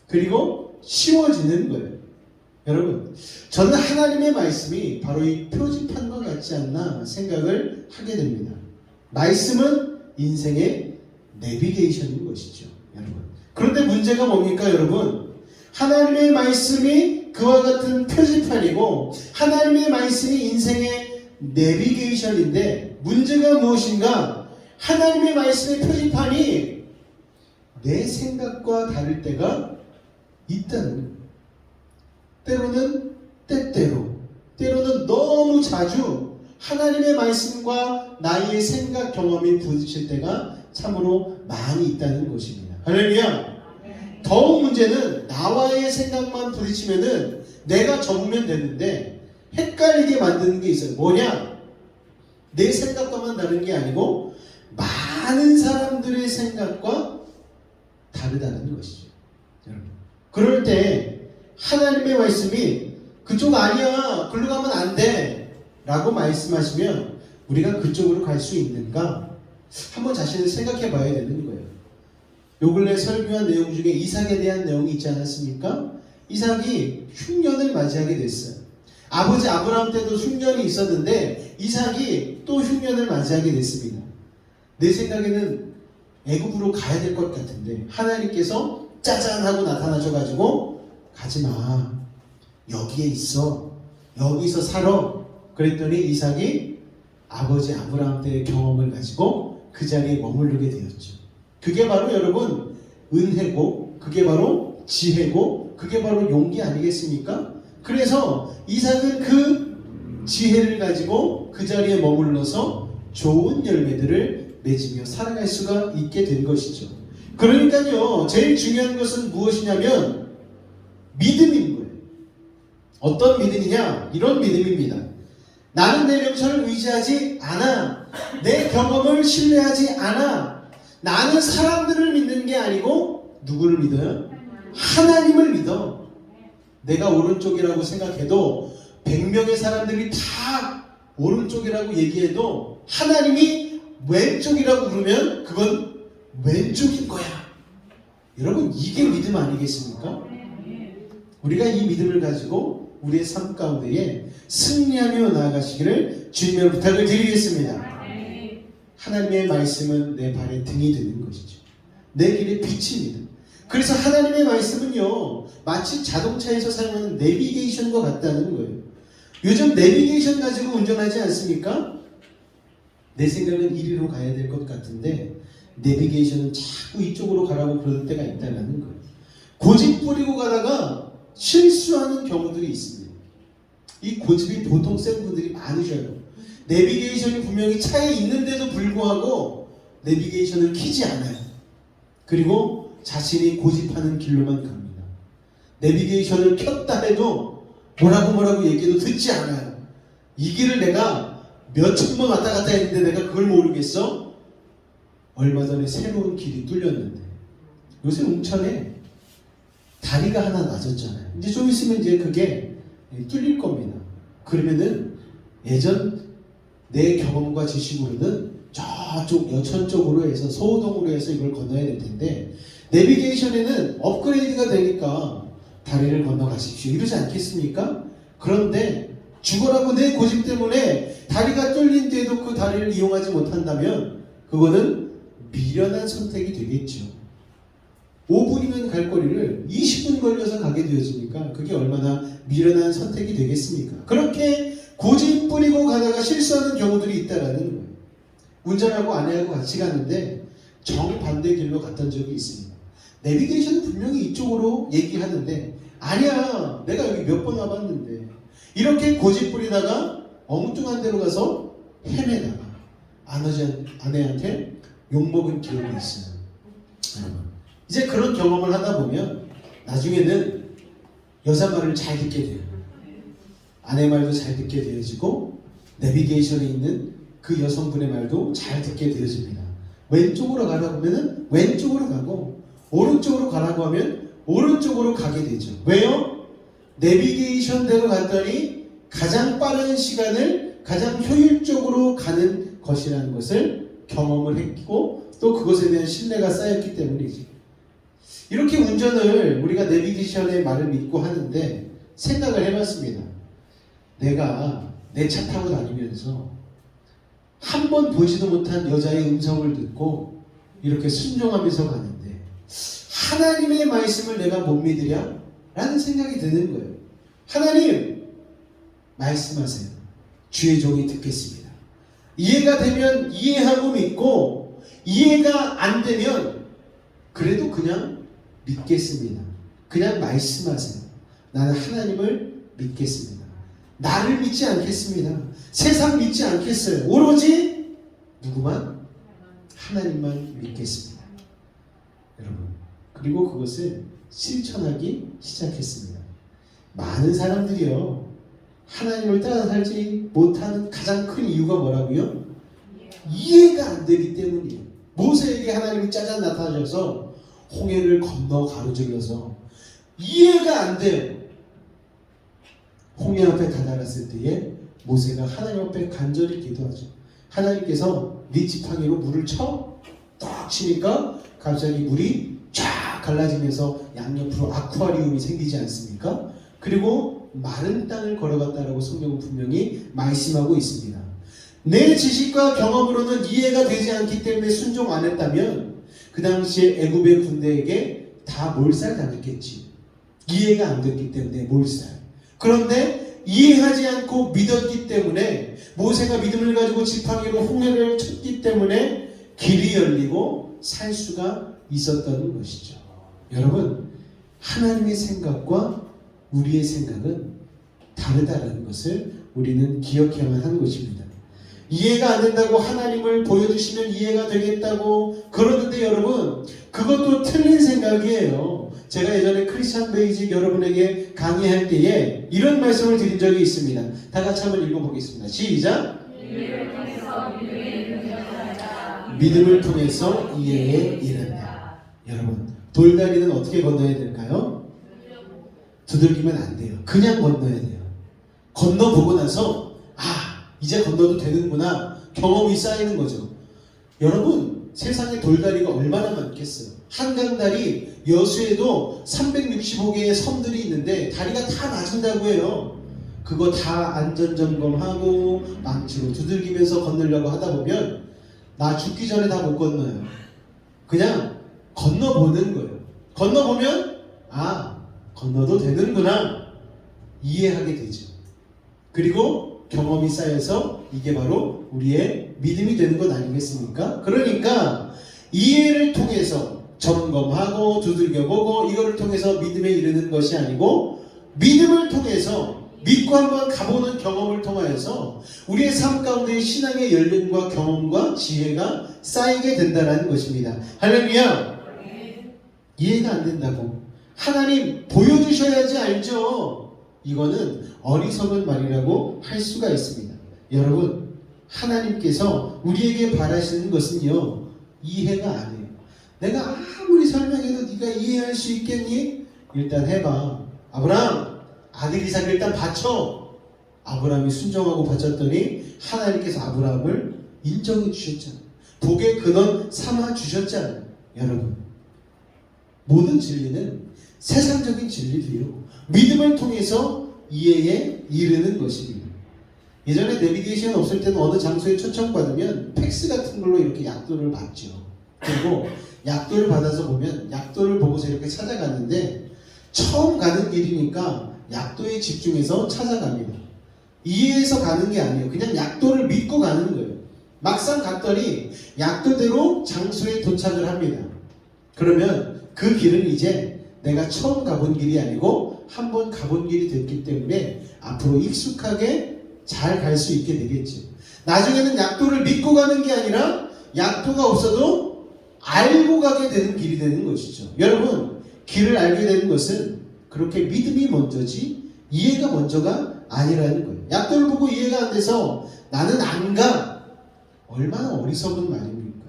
그리고 쉬워지는 거예요. 여러분, 저는 하나님의 말씀이 바로 이 표지판과 같지 않나 생각을 하게 됩니다. 말씀은 인생의 내비게이션인 것이죠. 여러분, 그런데 문제가 뭡니까 여러분? 하나님의 말씀이 그와 같은 표지판이고 하나님의 말씀이 인생의 내비게이션인데 문제가 무엇인가? 하나님의 말씀의 표지판이 내 생각과 다를 때가 있다는 거예요. 때로는 때때로, 때로는 너무 자주 하나님의 말씀과 나의 생각 경험이 부딪힐 때가 참으로 많이 있다는 것입니다. 할렐루야. 더욱 문제는 나와의 생각만 부딪히면은 내가 적으면 되는데 헷갈리게 만드는 게 있어요. 뭐냐? 내 생각과만 다른 게 아니고 많은 사람들의 생각과 다르다는 것이죠. 여러분, 그럴 때 하나님의 말씀이 그쪽 아니야, 글로 가면 안 돼 라고 말씀하시면 우리가 그쪽으로 갈 수 있는가? 한번 자신을 생각해 봐야 되는 거예요. 요 근래 설교한 내용 중에 이삭에 대한 내용이 있지 않았습니까? 이삭이 흉년을 맞이하게 됐어요. 아버지 아브라함 때도 흉년이 있었는데 이삭이 또 흉년을 맞이하게 됐습니다. 내 생각에는 애굽으로 가야 될 것 같은데 하나님께서 짜잔 하고 나타나셔가지고 가지마, 여기에 있어, 여기서 살아. 그랬더니 이삭이 아버지 아브라함 때의 경험을 가지고 그 자리에 머무르게 되었죠. 그게 바로 여러분 은혜고, 그게 바로 지혜고, 그게 바로 용기 아니겠습니까? 그래서 이삭은 그 지혜를 가지고 그 자리에 머물러서 좋은 열매들을 맺으며 살아갈 수가 있게 된 것이죠. 그러니까요, 제일 중요한 것은 무엇이냐면 믿음인 거예요. 어떤 믿음이냐? 이런 믿음입니다. 나는 내 명철을 의지하지 않아. 내 경험을 신뢰하지 않아. 나는 사람들을 믿는 게 아니고 누구를 믿어요? 하나님을 믿어. 내가 오른쪽이라고 생각해도 100명의 사람들이 다 오른쪽이라고 얘기해도 하나님이 왼쪽이라고 그러면 그건 왼쪽인 거야. 여러분, 이게 믿음 아니겠습니까? 우리가 이 믿음을 가지고 우리의 삶 가운데에 승리하며 나아가시기를 주님의 부탁을 드리겠습니다. 하나님의 말씀은 내 발의 등이 되는 것이죠. 내 길의 빛입니다. 그래서 하나님의 말씀은요 마치 자동차에서 사용하는 내비게이션과 같다는 거예요. 요즘 내비게이션 가지고 운전하지 않습니까? 내 생각은 이리로 가야 될 것 같은데 내비게이션은 자꾸 이쪽으로 가라고 그럴 때가 있다는 거예요. 고집 부리고 가다가 실수하는 경우들이 있습니다. 이 고집이 보통 센 분들이 많으셔요. 내비게이션이 분명히 차에 있는데도 불구하고 내비게이션을 켜지 않아요. 그리고 자신이 고집하는 길로만 갑니다. 내비게이션을 켰다 해도 뭐라고 얘기해도 듣지 않아요. 이 길을 내가 몇 천 번 왔다 갔다 했는데 내가 그걸 모르겠어? 얼마 전에 새로운 길이 뚫렸는데 요새 웅천에 다리가 하나 낮았잖아요. 이제 좀 있으면 이제 그게 뚫릴 겁니다. 그러면은 예전 내 경험과 지식으로는 저쪽 여천 쪽으로 해서 소호동으로 해서 이걸 건너야 될 텐데 내비게이션에는 업그레이드가 되니까 다리를 건너가십시오 이러지 않겠습니까? 그런데 죽어라고 내 고집 때문에 다리가 뚫린데도 그 다리를 이용하지 못한다면 그거는 미련한 선택이 되겠죠. 5분이면 갈 거리를 20분 걸려서 가게 되어지니까 그게 얼마나 미련한 선택이 되겠습니까? 그렇게 고집 부리고 가다가 실수하는 경우들이 있다라는 거예요. 운전하고 아내하고 같이 가는데 정반대 길로 갔던 적이 있습니다. 내비게이션은 분명히 이쪽으로 얘기하는데 아니야 내가 여기 몇 번 와봤는데 이렇게 고집 부리다가 엉뚱한 데로 가서 헤매다가 아내한테 욕먹은 기억이 있어요. 이제 그런 경험을 하다 보면 나중에는 여자 말을 잘 듣게 돼요. 아내 말도 잘 듣게 되어지고 내비게이션에 있는 그 여성분의 말도 잘 듣게 되어집니다. 왼쪽으로 가라고 하면 왼쪽으로 가고 오른쪽으로 가라고 하면 오른쪽으로 가게 되죠. 왜요? 내비게이션대로 갔더니 가장 빠른 시간을 가장 효율적으로 가는 것이라는 것을 경험을 했고 또 그것에 대한 신뢰가 쌓였기 때문이지. 이렇게 운전을 우리가 내비게이션의 말을 믿고 하는데 생각을 해봤습니다. 내가 내 차 타고 다니면서 한 번 보지도 못한 여자의 음성을 듣고 이렇게 순종하면서 가는데 하나님의 말씀을 내가 못 믿으랴? 라는 생각이 드는 거예요. 하나님 말씀하세요. 주의 종이 듣겠습니다. 이해가 되면 이해하고 믿고 이해가 안 되면 그래도 그냥 믿겠습니다. 그냥 말씀하세요. 나는 하나님을 믿겠습니다. 나를 믿지 않겠습니다. 세상 믿지 않겠어요. 오로지 누구만? 하나님만 믿겠습니다. 여러분, 그리고 그것을 실천하기 시작했습니다. 많은 사람들이요 하나님을 따라 살지 못하는 가장 큰 이유가 뭐라고요? 이해가 안 되기 때문이에요. 모세에게 하나님이 짜잔 나타나셔서 홍해를 건너 가로질러서 이해가 안 돼요. 홍해 앞에 다다랐을 때에 모세가 하나님 앞에 간절히 기도하죠. 하나님께서 네 지팡이로 물을 딱 치니까 갑자기 물이 쫙 갈라지면서 양옆으로 아쿠아리움이 생기지 않습니까? 그리고 마른 땅을 걸어갔다라고 성경은 분명히 말씀하고 있습니다. 내 지식과 경험으로는 이해가 되지 않기 때문에 순종 안 했다면 그 당시에 애굽의 군대에게 다 몰살당했겠지. 이해가 안 됐기 때문에 몰살. 그런데 이해하지 않고 믿었기 때문에 모세가 믿음을 가지고 지팡이로 홍해를 쳤기 때문에 길이 열리고 살 수가 있었던 것이죠. 여러분, 하나님의 생각과 우리의 생각은 다르다는 것을 우리는 기억해야만 하는 것입니다. 이해가 안 된다고 하나님을 보여주시면 이해가 되겠다고 그러는데 여러분, 그것도 틀린 생각이에요. 제가 예전에 크리스찬 베이직 여러분에게 강의할 때에 이런 말씀을 드린 적이 있습니다. 다 같이 한번 읽어보겠습니다. 시작! 믿음을 통해서 이해에 이른다. 여러분, 돌다리는 어떻게 건너야 될까요? 두들기면 안 돼요. 그냥 건너야 돼요. 건너보고 나서 이제 건너도 되는구나 경험이 쌓이는 거죠. 여러분, 세상에 돌다리가 얼마나 많겠어요. 한강다리 여수에도 365개의 섬들이 있는데 다리가 다 낮은다고 해요. 그거 다 안전점검하고 망치로 두들기면서 건너려고 하다 보면 나 죽기 전에 다 못 건너요. 그냥 건너보는 거예요. 건너보면 건너도 되는구나 이해하게 되죠. 그리고 경험이 쌓여서 이게 바로 우리의 믿음이 되는 것 아니겠습니까? 그러니까 이해를 통해서 점검하고 두들겨보고 이거를 통해서 믿음에 이르는 것이 아니고 믿음을 통해서 믿고 한번 가보는 경험을 통하여서 우리의 삶 가운데 신앙의 연륜과 경험과 지혜가 쌓이게 된다는 것입니다. 할렐루야! 이해가 안 된다고 하나님 보여주셔야지 알죠. 이거는 어리석은 말이라고 할 수가 있습니다. 여러분, 하나님께서 우리에게 바라시는 것은요, 이해가 안 해요. 내가 아무리 설명해도 네가 이해할 수 있겠니? 일단 해봐. 아브라함, 아들 이삭을 일단 바쳐. 아브라함이 순종하고 바쳤더니 하나님께서 아브라함을 인정해 주셨잖아요. 복의 근원 삼아 주셨잖아요. 여러분, 모든 진리는 세상적인 진리도요, 믿음을 통해서 이해에 이르는 것입니다. 예전에 내비게이션 없을 때는 어느 장소에 초청받으면 팩스 같은 걸로 이렇게 약도를 받죠. 그리고 약도를 받아서 보면 약도를 보고서 이렇게 찾아갔는데 처음 가는 길이니까 약도에 집중해서 찾아갑니다. 이해해서 가는 게 아니에요. 그냥 약도를 믿고 가는 거예요. 막상 갔더니 약도대로 장소에 도착을 합니다. 그러면 그 길은 이제 내가 처음 가본 길이 아니고 한 번 가본 길이 됐기 때문에 앞으로 익숙하게 잘 갈 수 있게 되겠죠. 나중에는 약도를 믿고 가는 게 아니라 약도가 없어도 알고 가게 되는 길이 되는 것이죠. 여러분, 길을 알게 되는 것은 그렇게 믿음이 먼저지 이해가 먼저가 아니라는 거예요. 약도를 보고 이해가 안 돼서 나는 안 가. 얼마나 어리석은 말입니까?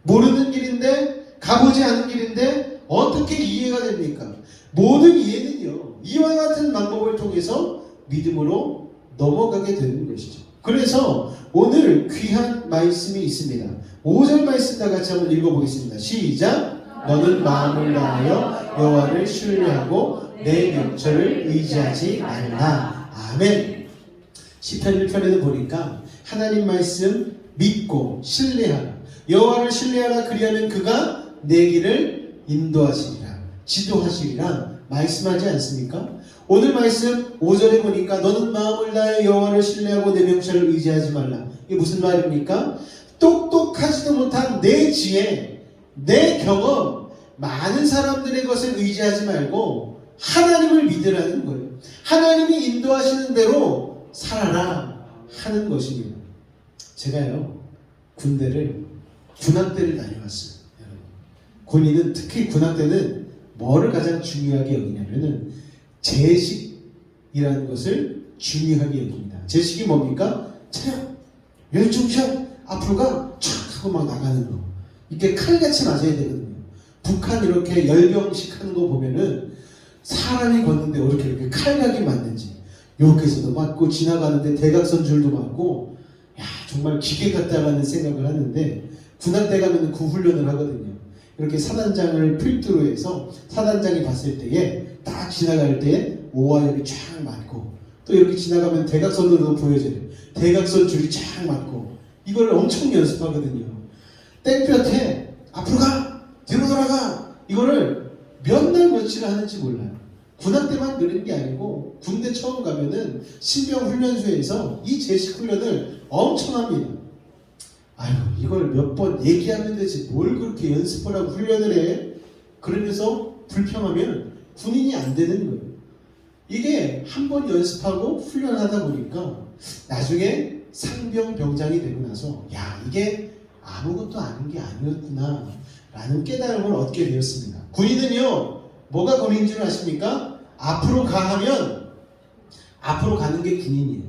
모르는 길인데, 가보지 않은 길인데 어떻게 이해가 됩니까? 모든 이해는요, 이와 같은 방법을 통해서 믿음으로 넘어가게 되는 것이죠. 그래서 오늘 귀한 말씀이 있습니다. 5절 말씀 다 같이 한번 읽어보겠습니다. 시작! 너는 마음을 다하여 여호와를 신뢰하고 내 명철을 의지하지 말라. 아멘. 시편 1편에도 보니까 하나님 말씀 믿고 신뢰하라. 여호와를 신뢰하라. 그리하면 그가 내 길을 인도하시리라, 지도하시리라 말씀하지 않습니까? 오늘 말씀 5절에 보니까 너는 마음을 다해 여호와를 신뢰하고 내 명철을 의지하지 말라. 이게 무슨 말입니까? 똑똑하지도 못한 내 지혜, 내 경험, 많은 사람들의 것을 의지하지 말고 하나님을 믿으라는 거예요. 하나님이 인도하시는 대로 살아라 하는 것입니다. 제가요, 군악대를 다녀왔어요. 군인은, 특히 군악대는 뭐를 가장 중요하게 여기냐면은 제식이라는 것을 중요하게 여깁니다. 제식이 뭡니까? 차렷, 열중샷, 앞으로 가, 촥 하고 막 나가는 거. 이게 칼같이 맞아야 되거든요. 북한 이렇게 열병식 하는 거 보면은 사람이 걷는데 이렇게 칼각이 맞는지, 여기서도 맞고 지나가는데 대각선 줄도 맞고, 야, 정말 기계 같다라는 생각을 하는데, 군악대 가면은 그 훈련을 하거든요. 이렇게 사단장을 필두로 해서 사단장이 봤을 때에 딱 지나갈 때 오와열이 쫙 맞고, 또 이렇게 지나가면 대각선으로 보여져요. 대각선 줄이 쫙 맞고, 이걸 엄청 연습하거든요. 땡볕에 앞으로 가, 뒤로 돌아가, 이거를 몇 날 며칠 하는지 몰라요. 군악대만 느는 게 아니고 군대 처음 가면은 신병 훈련소에서 이 제식 훈련을 엄청 합니다. 아유, 이걸 몇 번 얘기하면 되지 뭘 그렇게 연습을 하고 훈련을 해? 그러면서 불평하면 군인이 안 되는 거예요. 이게 한 번 연습하고 훈련하다 보니까 나중에 상병 병장이 되고 나서, 야, 이게 아무것도 아닌 게 아니었구나 라는 깨달음을 얻게 되었습니다. 군인은요, 뭐가 군인인 줄 아십니까? 앞으로 가 하면 앞으로 가는 게 군인이에요.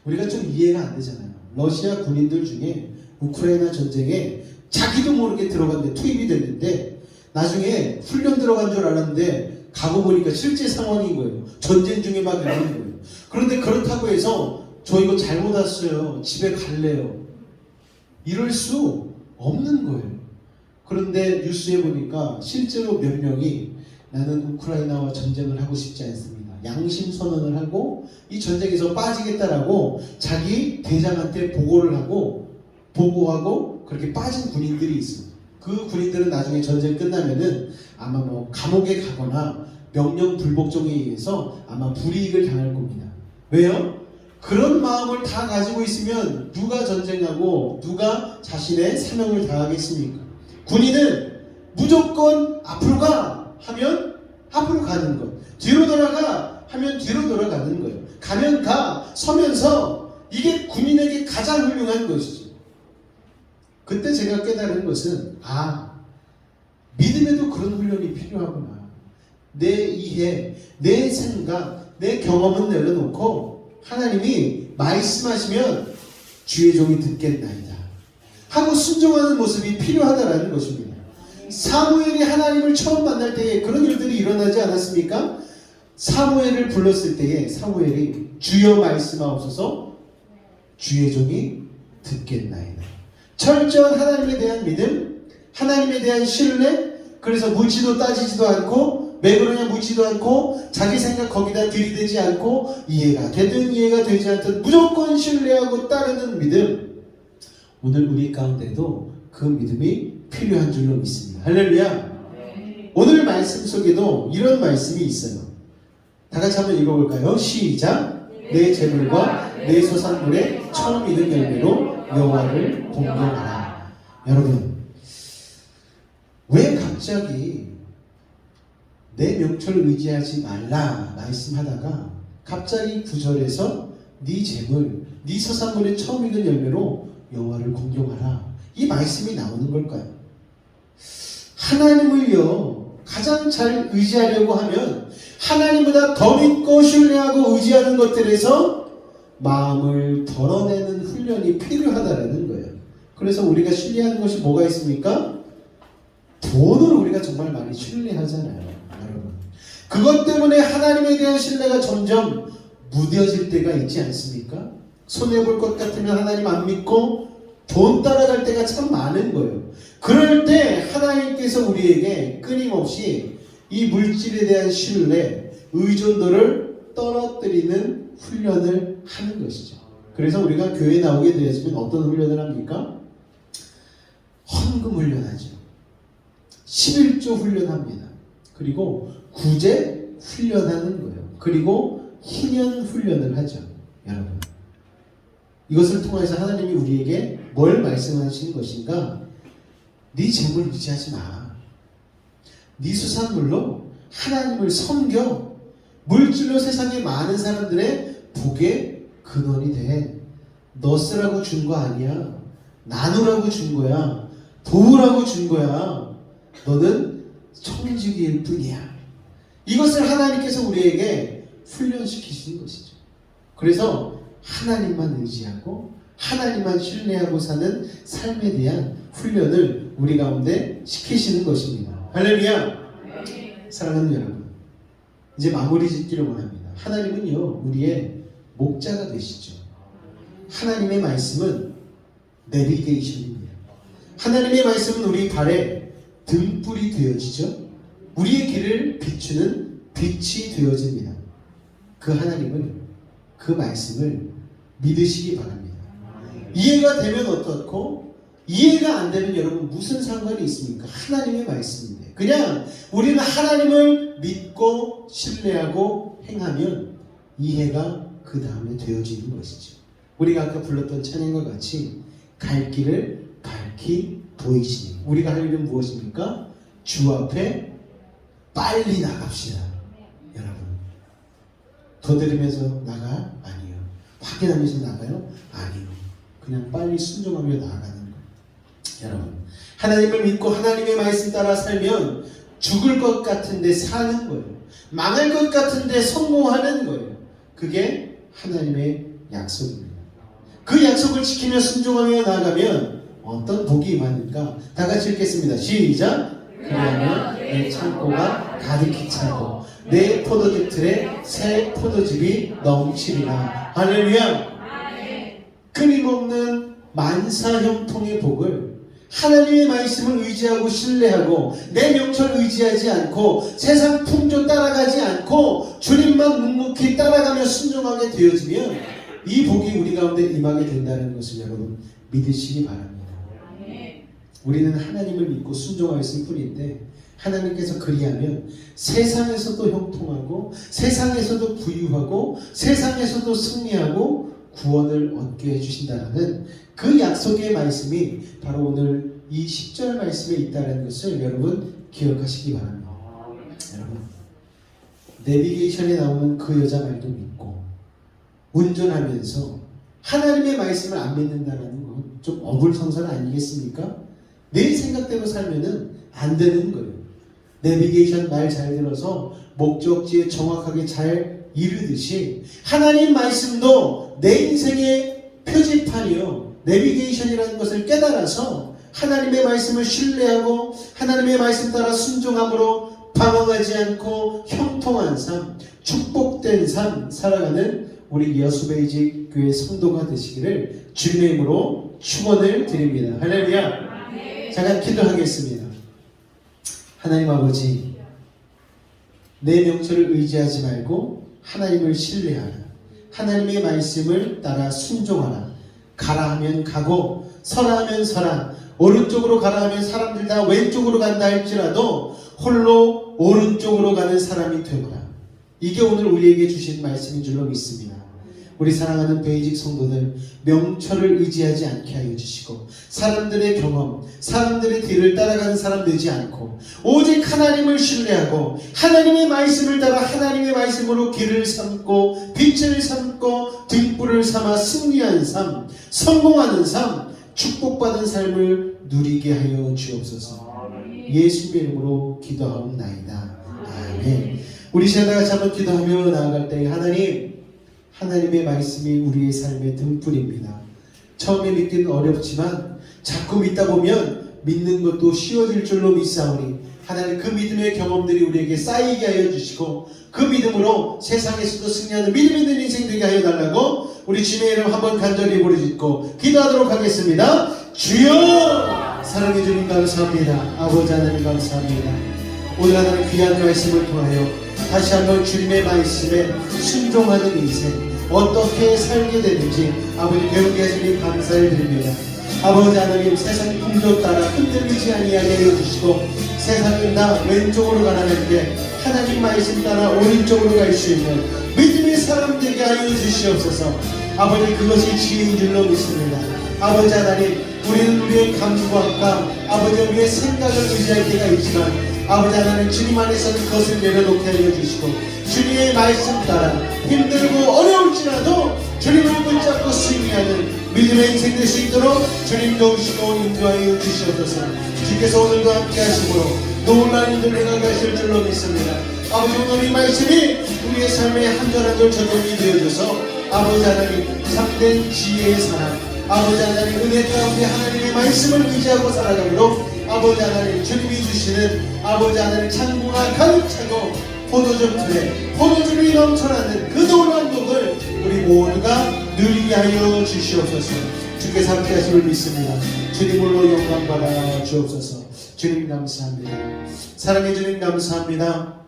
우리가 좀 이해가 안 되잖아요. 러시아 군인들 중에 우크라이나 전쟁에 자기도 모르게 들어갔는데, 투입이 됐는데 나중에 훈련 들어간 줄 알았는데 가고 보니까 실제 상황인 거예요. 전쟁 중에 막 이러는 거예요. 그런데 그렇다고 해서 저 이거 잘못 왔어요, 집에 갈래요, 이럴 수 없는 거예요. 그런데 뉴스에 보니까 실제로 몇 명이 나는 우크라이나와 전쟁을 하고 싶지 않습니다, 양심 선언을 하고 이 전쟁에서 빠지겠다라고 자기 대장한테 보고하고 그렇게 빠진 군인들이 있어요. 그 군인들은 나중에 전쟁 끝나면은 아마 뭐 감옥에 가거나 명령 불복종에 의해서 아마 불이익을 당할 겁니다. 왜요? 그런 마음을 다 가지고 있으면 누가 전쟁하고 누가 자신의 사명을 다하겠습니까? 군인은 무조건 앞으로 가 하면 앞으로 가는 것, 뒤로 돌아가 하면 뒤로 돌아가는 거예요. 가면 가, 서면서, 이게 군인에게 가장 훌륭한 것이죠. 그때 제가 깨달은 것은, 믿음에도 그런 훈련이 필요하구나. 내 이해, 내 생각, 내 경험은 내려놓고 하나님이 말씀하시면 주의 종이 듣겠나이다 하고 순종하는 모습이 필요하다라는 것입니다. 사무엘이 하나님을 처음 만날 때에 그런 일들이 일어나지 않았습니까? 사무엘을 불렀을 때에 사무엘이 주여 말씀하옵소서 주의 종이 듣겠나이다. 철저한 하나님에 대한 믿음, 하나님에 대한 신뢰, 그래서 묻지도 따지지도 않고 왜 그러냐 묻지도 않고 자기 생각 거기다 들이대지 않고 이해가 되든 이해가 되지 않든 무조건 신뢰하고 따르는 믿음. 오늘 우리 가운데도 그 믿음이 필요한 줄로 믿습니다. 할렐루야. 오늘 말씀 속에도 이런 말씀이 있어요. 다 같이 한번 읽어볼까요? 시작. 내 재물과 내 소산물의 처음 익은 열매로 여호와를 공경하라. 여러분, 왜 갑자기 내 명철을 의지하지 말라 말씀하다가 갑자기 9절에서 네 재물, 네 소산물의 처음 익은 열매로 여호와를 공경하라 이 말씀이 나오는 걸까요? 하나님을요 가장 잘 의지하려고 하면 하나님보다 더 믿고 신뢰하고 의지하는 것들에서 마음을 덜어내는 훈련이 필요하다라는 거예요. 그래서 우리가 신뢰하는 것이 뭐가 있습니까? 돈을 우리가 정말 많이 신뢰하잖아요, 여러분. 그것 때문에 하나님에 대한 신뢰가 점점 무뎌질 때가 있지 않습니까? 손해볼 것 같으면 하나님 안 믿고 돈 따라갈 때가 참 많은 거예요. 그럴 때 하나님께서 우리에게 끊임없이 이 물질에 대한 신뢰, 의존도를 떨어뜨리는 훈련을 하는 것이죠. 그래서 우리가 교회에 나오게 되었으면 어떤 훈련을 합니까? 헌금 훈련하죠. 11조 훈련합니다. 그리고 구제 훈련하는 거예요. 그리고 희년 훈련을 하죠. 여러분, 이것을 통해서 하나님이 우리에게 뭘 말씀하시는 것인가? 네 재물 의지하지 마. 네 수산물로 하나님을 섬겨. 물질로 세상에 많은 사람들의 복의 근원이 돼. 너 쓰라고 준 거 아니야. 나누라고 준 거야. 도우라고 준 거야. 너는 청지기일 뿐이야. 이것을 하나님께서 우리에게 훈련시키시는 것이죠. 그래서 하나님만 의지하고 하나님만 신뢰하고 사는 삶에 대한 훈련을 우리 가운데 시키시는 것입니다. 할렐루야. 사랑하는 여러분, 이제 마무리 짓기를 원합니다. 하나님은요 우리의 목자가 되시죠. 하나님의 말씀은 내비게이션입니다. 하나님의 말씀은 우리 발에 등불이 되어지죠. 우리의 길을 비추는 빛이 되어집니다. 그 하나님을, 그 말씀을 믿으시기 바랍니다. 이해가 되면 어떻고 이해가 안 되면 여러분 무슨 상관이 있습니까? 하나님의 말씀인데 그냥 우리는 하나님을 믿고 신뢰하고 행하면 이해가 그 다음에 되어지는 것이죠. 우리가 아까 불렀던 찬양과 같이 갈 길을 밝히 보이시니 우리가 할 일은 무엇입니까? 주 앞에 빨리 나갑시다. 여러분, 더 들으면서 나가? 아니요. 확인하면서 나가요? 아니요. 그냥 빨리 순종하며 나아가는 거예요. 여러분, 하나님을 믿고 하나님의 말씀 따라 살면 죽을 것 같은데 사는 거예요. 망할 것 같은데 성공하는 거예요. 그게 하나님의 약속입니다. 그 약속을 지키며 순종하며 나아가면 어떤 복이 임하는가? 다 같이 읽겠습니다. 시작! 그러면 내 창고가 가득히 차고 내 포도즙 틀에 새 포도즙이 넘치리라. 할렐루야! 끊임없는 만사형통의 복을 하나님의 말씀을 의지하고 신뢰하고 내 명철 의지하지 않고 세상 풍조 따라가지 않고 주님만 묵묵히 따라가며 순종하게 되어지면 이 복이 우리 가운데 임하게 된다는 것을 여러분 믿으시기 바랍니다. 우리는 하나님을 믿고 순종하였을 뿐인데 하나님께서 그리하면 세상에서도 형통하고 세상에서도 부유하고 세상에서도 승리하고 구원을 얻게 해주신다는 그 약속의 말씀이 바로 오늘 이 10절 말씀에 있다는 것을 여러분 기억하시기 바랍니다. 여러분, 내비게이션에 나오는 그 여자 말도 믿고 운전하면서 하나님의 말씀을 안 믿는다는 건 좀 어불성설 아니겠습니까? 내 생각대로 살면은 안 되는 거예요. 내비게이션 말 잘 들어서 목적지에 정확하게 잘 이르듯이 하나님 말씀도 내 인생의 표지판이요. 내비게이션이라는 것을 깨달아서 하나님의 말씀을 신뢰하고 하나님의 말씀 따라 순종함으로 방황하지 않고 형통한 삶, 축복된 삶 살아가는 우리 여수베이직 교회 성도가 되시기를 주님의 이름으로 축원을 드립니다. 할렐루야. 잠깐 기도하겠습니다. 하나님 아버지, 내 명철을 의지하지 말고 하나님을 신뢰하라. 하나님의 말씀을 따라 순종하라. 가라 하면 가고 서라 하면 서라. 오른쪽으로 가라 하면 사람들 다 왼쪽으로 간다 할지라도 홀로 오른쪽으로 가는 사람이 되거라. 이게 오늘 우리에게 주신 말씀인 줄로 믿습니다. 우리 사랑하는 베이직 성도들, 명철을 의지하지 않게 하여 주시고 사람들의 경험, 사람들의 뒤를 따라가는 사람 되지 않고 오직 하나님을 신뢰하고 하나님의 말씀을 따라 하나님의 말씀으로 길을 삼고 빛을 삼고 등불을 삼아 승리한 삶, 성공하는 삶, 축복받은 삶을 누리게 하여 주옵소서. 예수의 이름으로 기도하옵나이다. 아멘. 우리 시간에 같이 한번 기도하며 나아갈 때 하나님의 말씀이 우리의 삶의 등불입니다. 처음에 믿기는 어렵지만 자꾸 믿다 보면 믿는 것도 쉬워질 줄로 믿사오니 하나님 그 믿음의 경험들이 우리에게 쌓이게 하여 주시고 그 믿음으로 세상에서도 승리하는 믿음 있는 인생 되게 하여 달라고 우리 주님의 이름 한번 간절히 부르짖고 기도하도록 하겠습니다. 주여! 사랑해 주님 감사합니다. 아버지 하나님 감사합니다. 오늘 하나님 귀한 말씀을 통하여 다시 한번 주님의 말씀에 순종하는 인생 어떻게 살게 되는지 아버지 배우게 하시니 감사를 드립니다. 아버지 하나님 세상 풍조 따라 흔들리지 아니하게 해주시고 세상은 다 왼쪽으로 가라는 게 하나님 말씀 따라 오른쪽으로 갈 수 있는 믿음의 사람 되게 하여 주시옵소서. 아버지 그것이 지혜인 줄로 믿습니다. 아버지 하나님 우리는 우리의 감각과 아버지 우리의 생각을 의지할 때가 있지만 아버지 하나님 주님 안에서는 그것을 내려놓게 하여 주시고 주님의 말씀 따라 힘들고 어려울지라도 주님을 붙잡고 승리하는 믿음의 인생 될 수 있도록 주님 도우시고 인도하여 주시옵소서. 주께서 오늘도 함께 하심으로 놀라운 일을 행하실 줄로 믿습니다. 아버지 오늘 이 말씀이 우리의 삶의 한 절 한 절 적용이 되어져서 아버지 하나님 참된 지혜의 사람 아버지 하나님 은혜 가운데 하나님의 말씀을 의지하고 살아가도록 아버지 하나님 주님이 주시는 아버지 하나님 창고가 가득 차고 포도주 틀에 포도주를 넘쳐나는 그 놀라운 복을 우리 모두가 누리게 하여 주시옵소서. 주께서 함께 하심을 믿습니다. 주님으로 영광 받아 주옵소서. 주님 감사합니다. 사랑해 주님 감사합니다.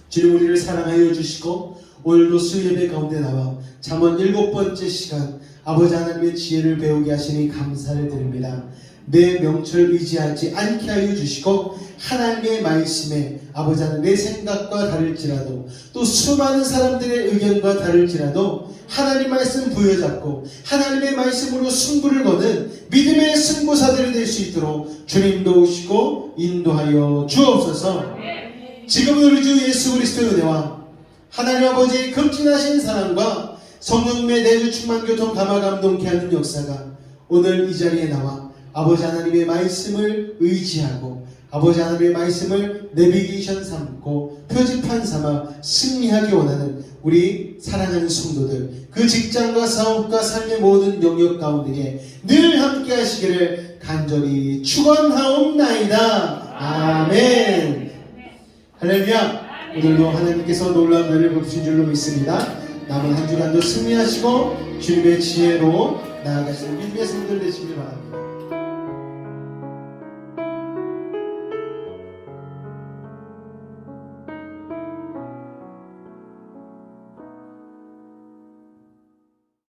주님 우리를 사랑하여 주시고 오늘도 수요예배 가운데 나와 잠언 7번째 시간 아버지 하나님의 지혜를 배우게 하시니 감사를 드립니다. 내 명철 의지하지 않게 하여 주시고 하나님의 말씀에 아버지 하나님 내 생각과 다를지라도 또 수많은 사람들의 의견과 다를지라도 하나님 말씀 부여잡고 하나님의 말씀으로 승부를 거는 믿음의 승부사들이 될 수 있도록 주님 도우시고 인도하여 주옵소서. 지금 우리 주 예수 그리스도의 은혜와 하나님 아버지의 극진하신 사랑과 성령님의 내주 충만 교통 감화 감동케 하는 역사가 오늘 이 자리에 나와 아버지 하나님의 말씀을 의지하고 아버지 하나님의 말씀을 내비게이션 삼고 표지판 삼아 승리하기 원하는 우리 사랑하는 성도들 그 직장과 사업과 삶의 모든 영역 가운데에 늘 함께 하시기를 간절히 축원하옵나이다. 아멘. 할렐루야. 오늘도 하나님께서 놀라운 은혜를 베푸신 줄로 믿습니다. 남은 한 주간도 승리하시고 주님의 지혜로 나아가시는 믿음의 성도들 되시길 바랍니다.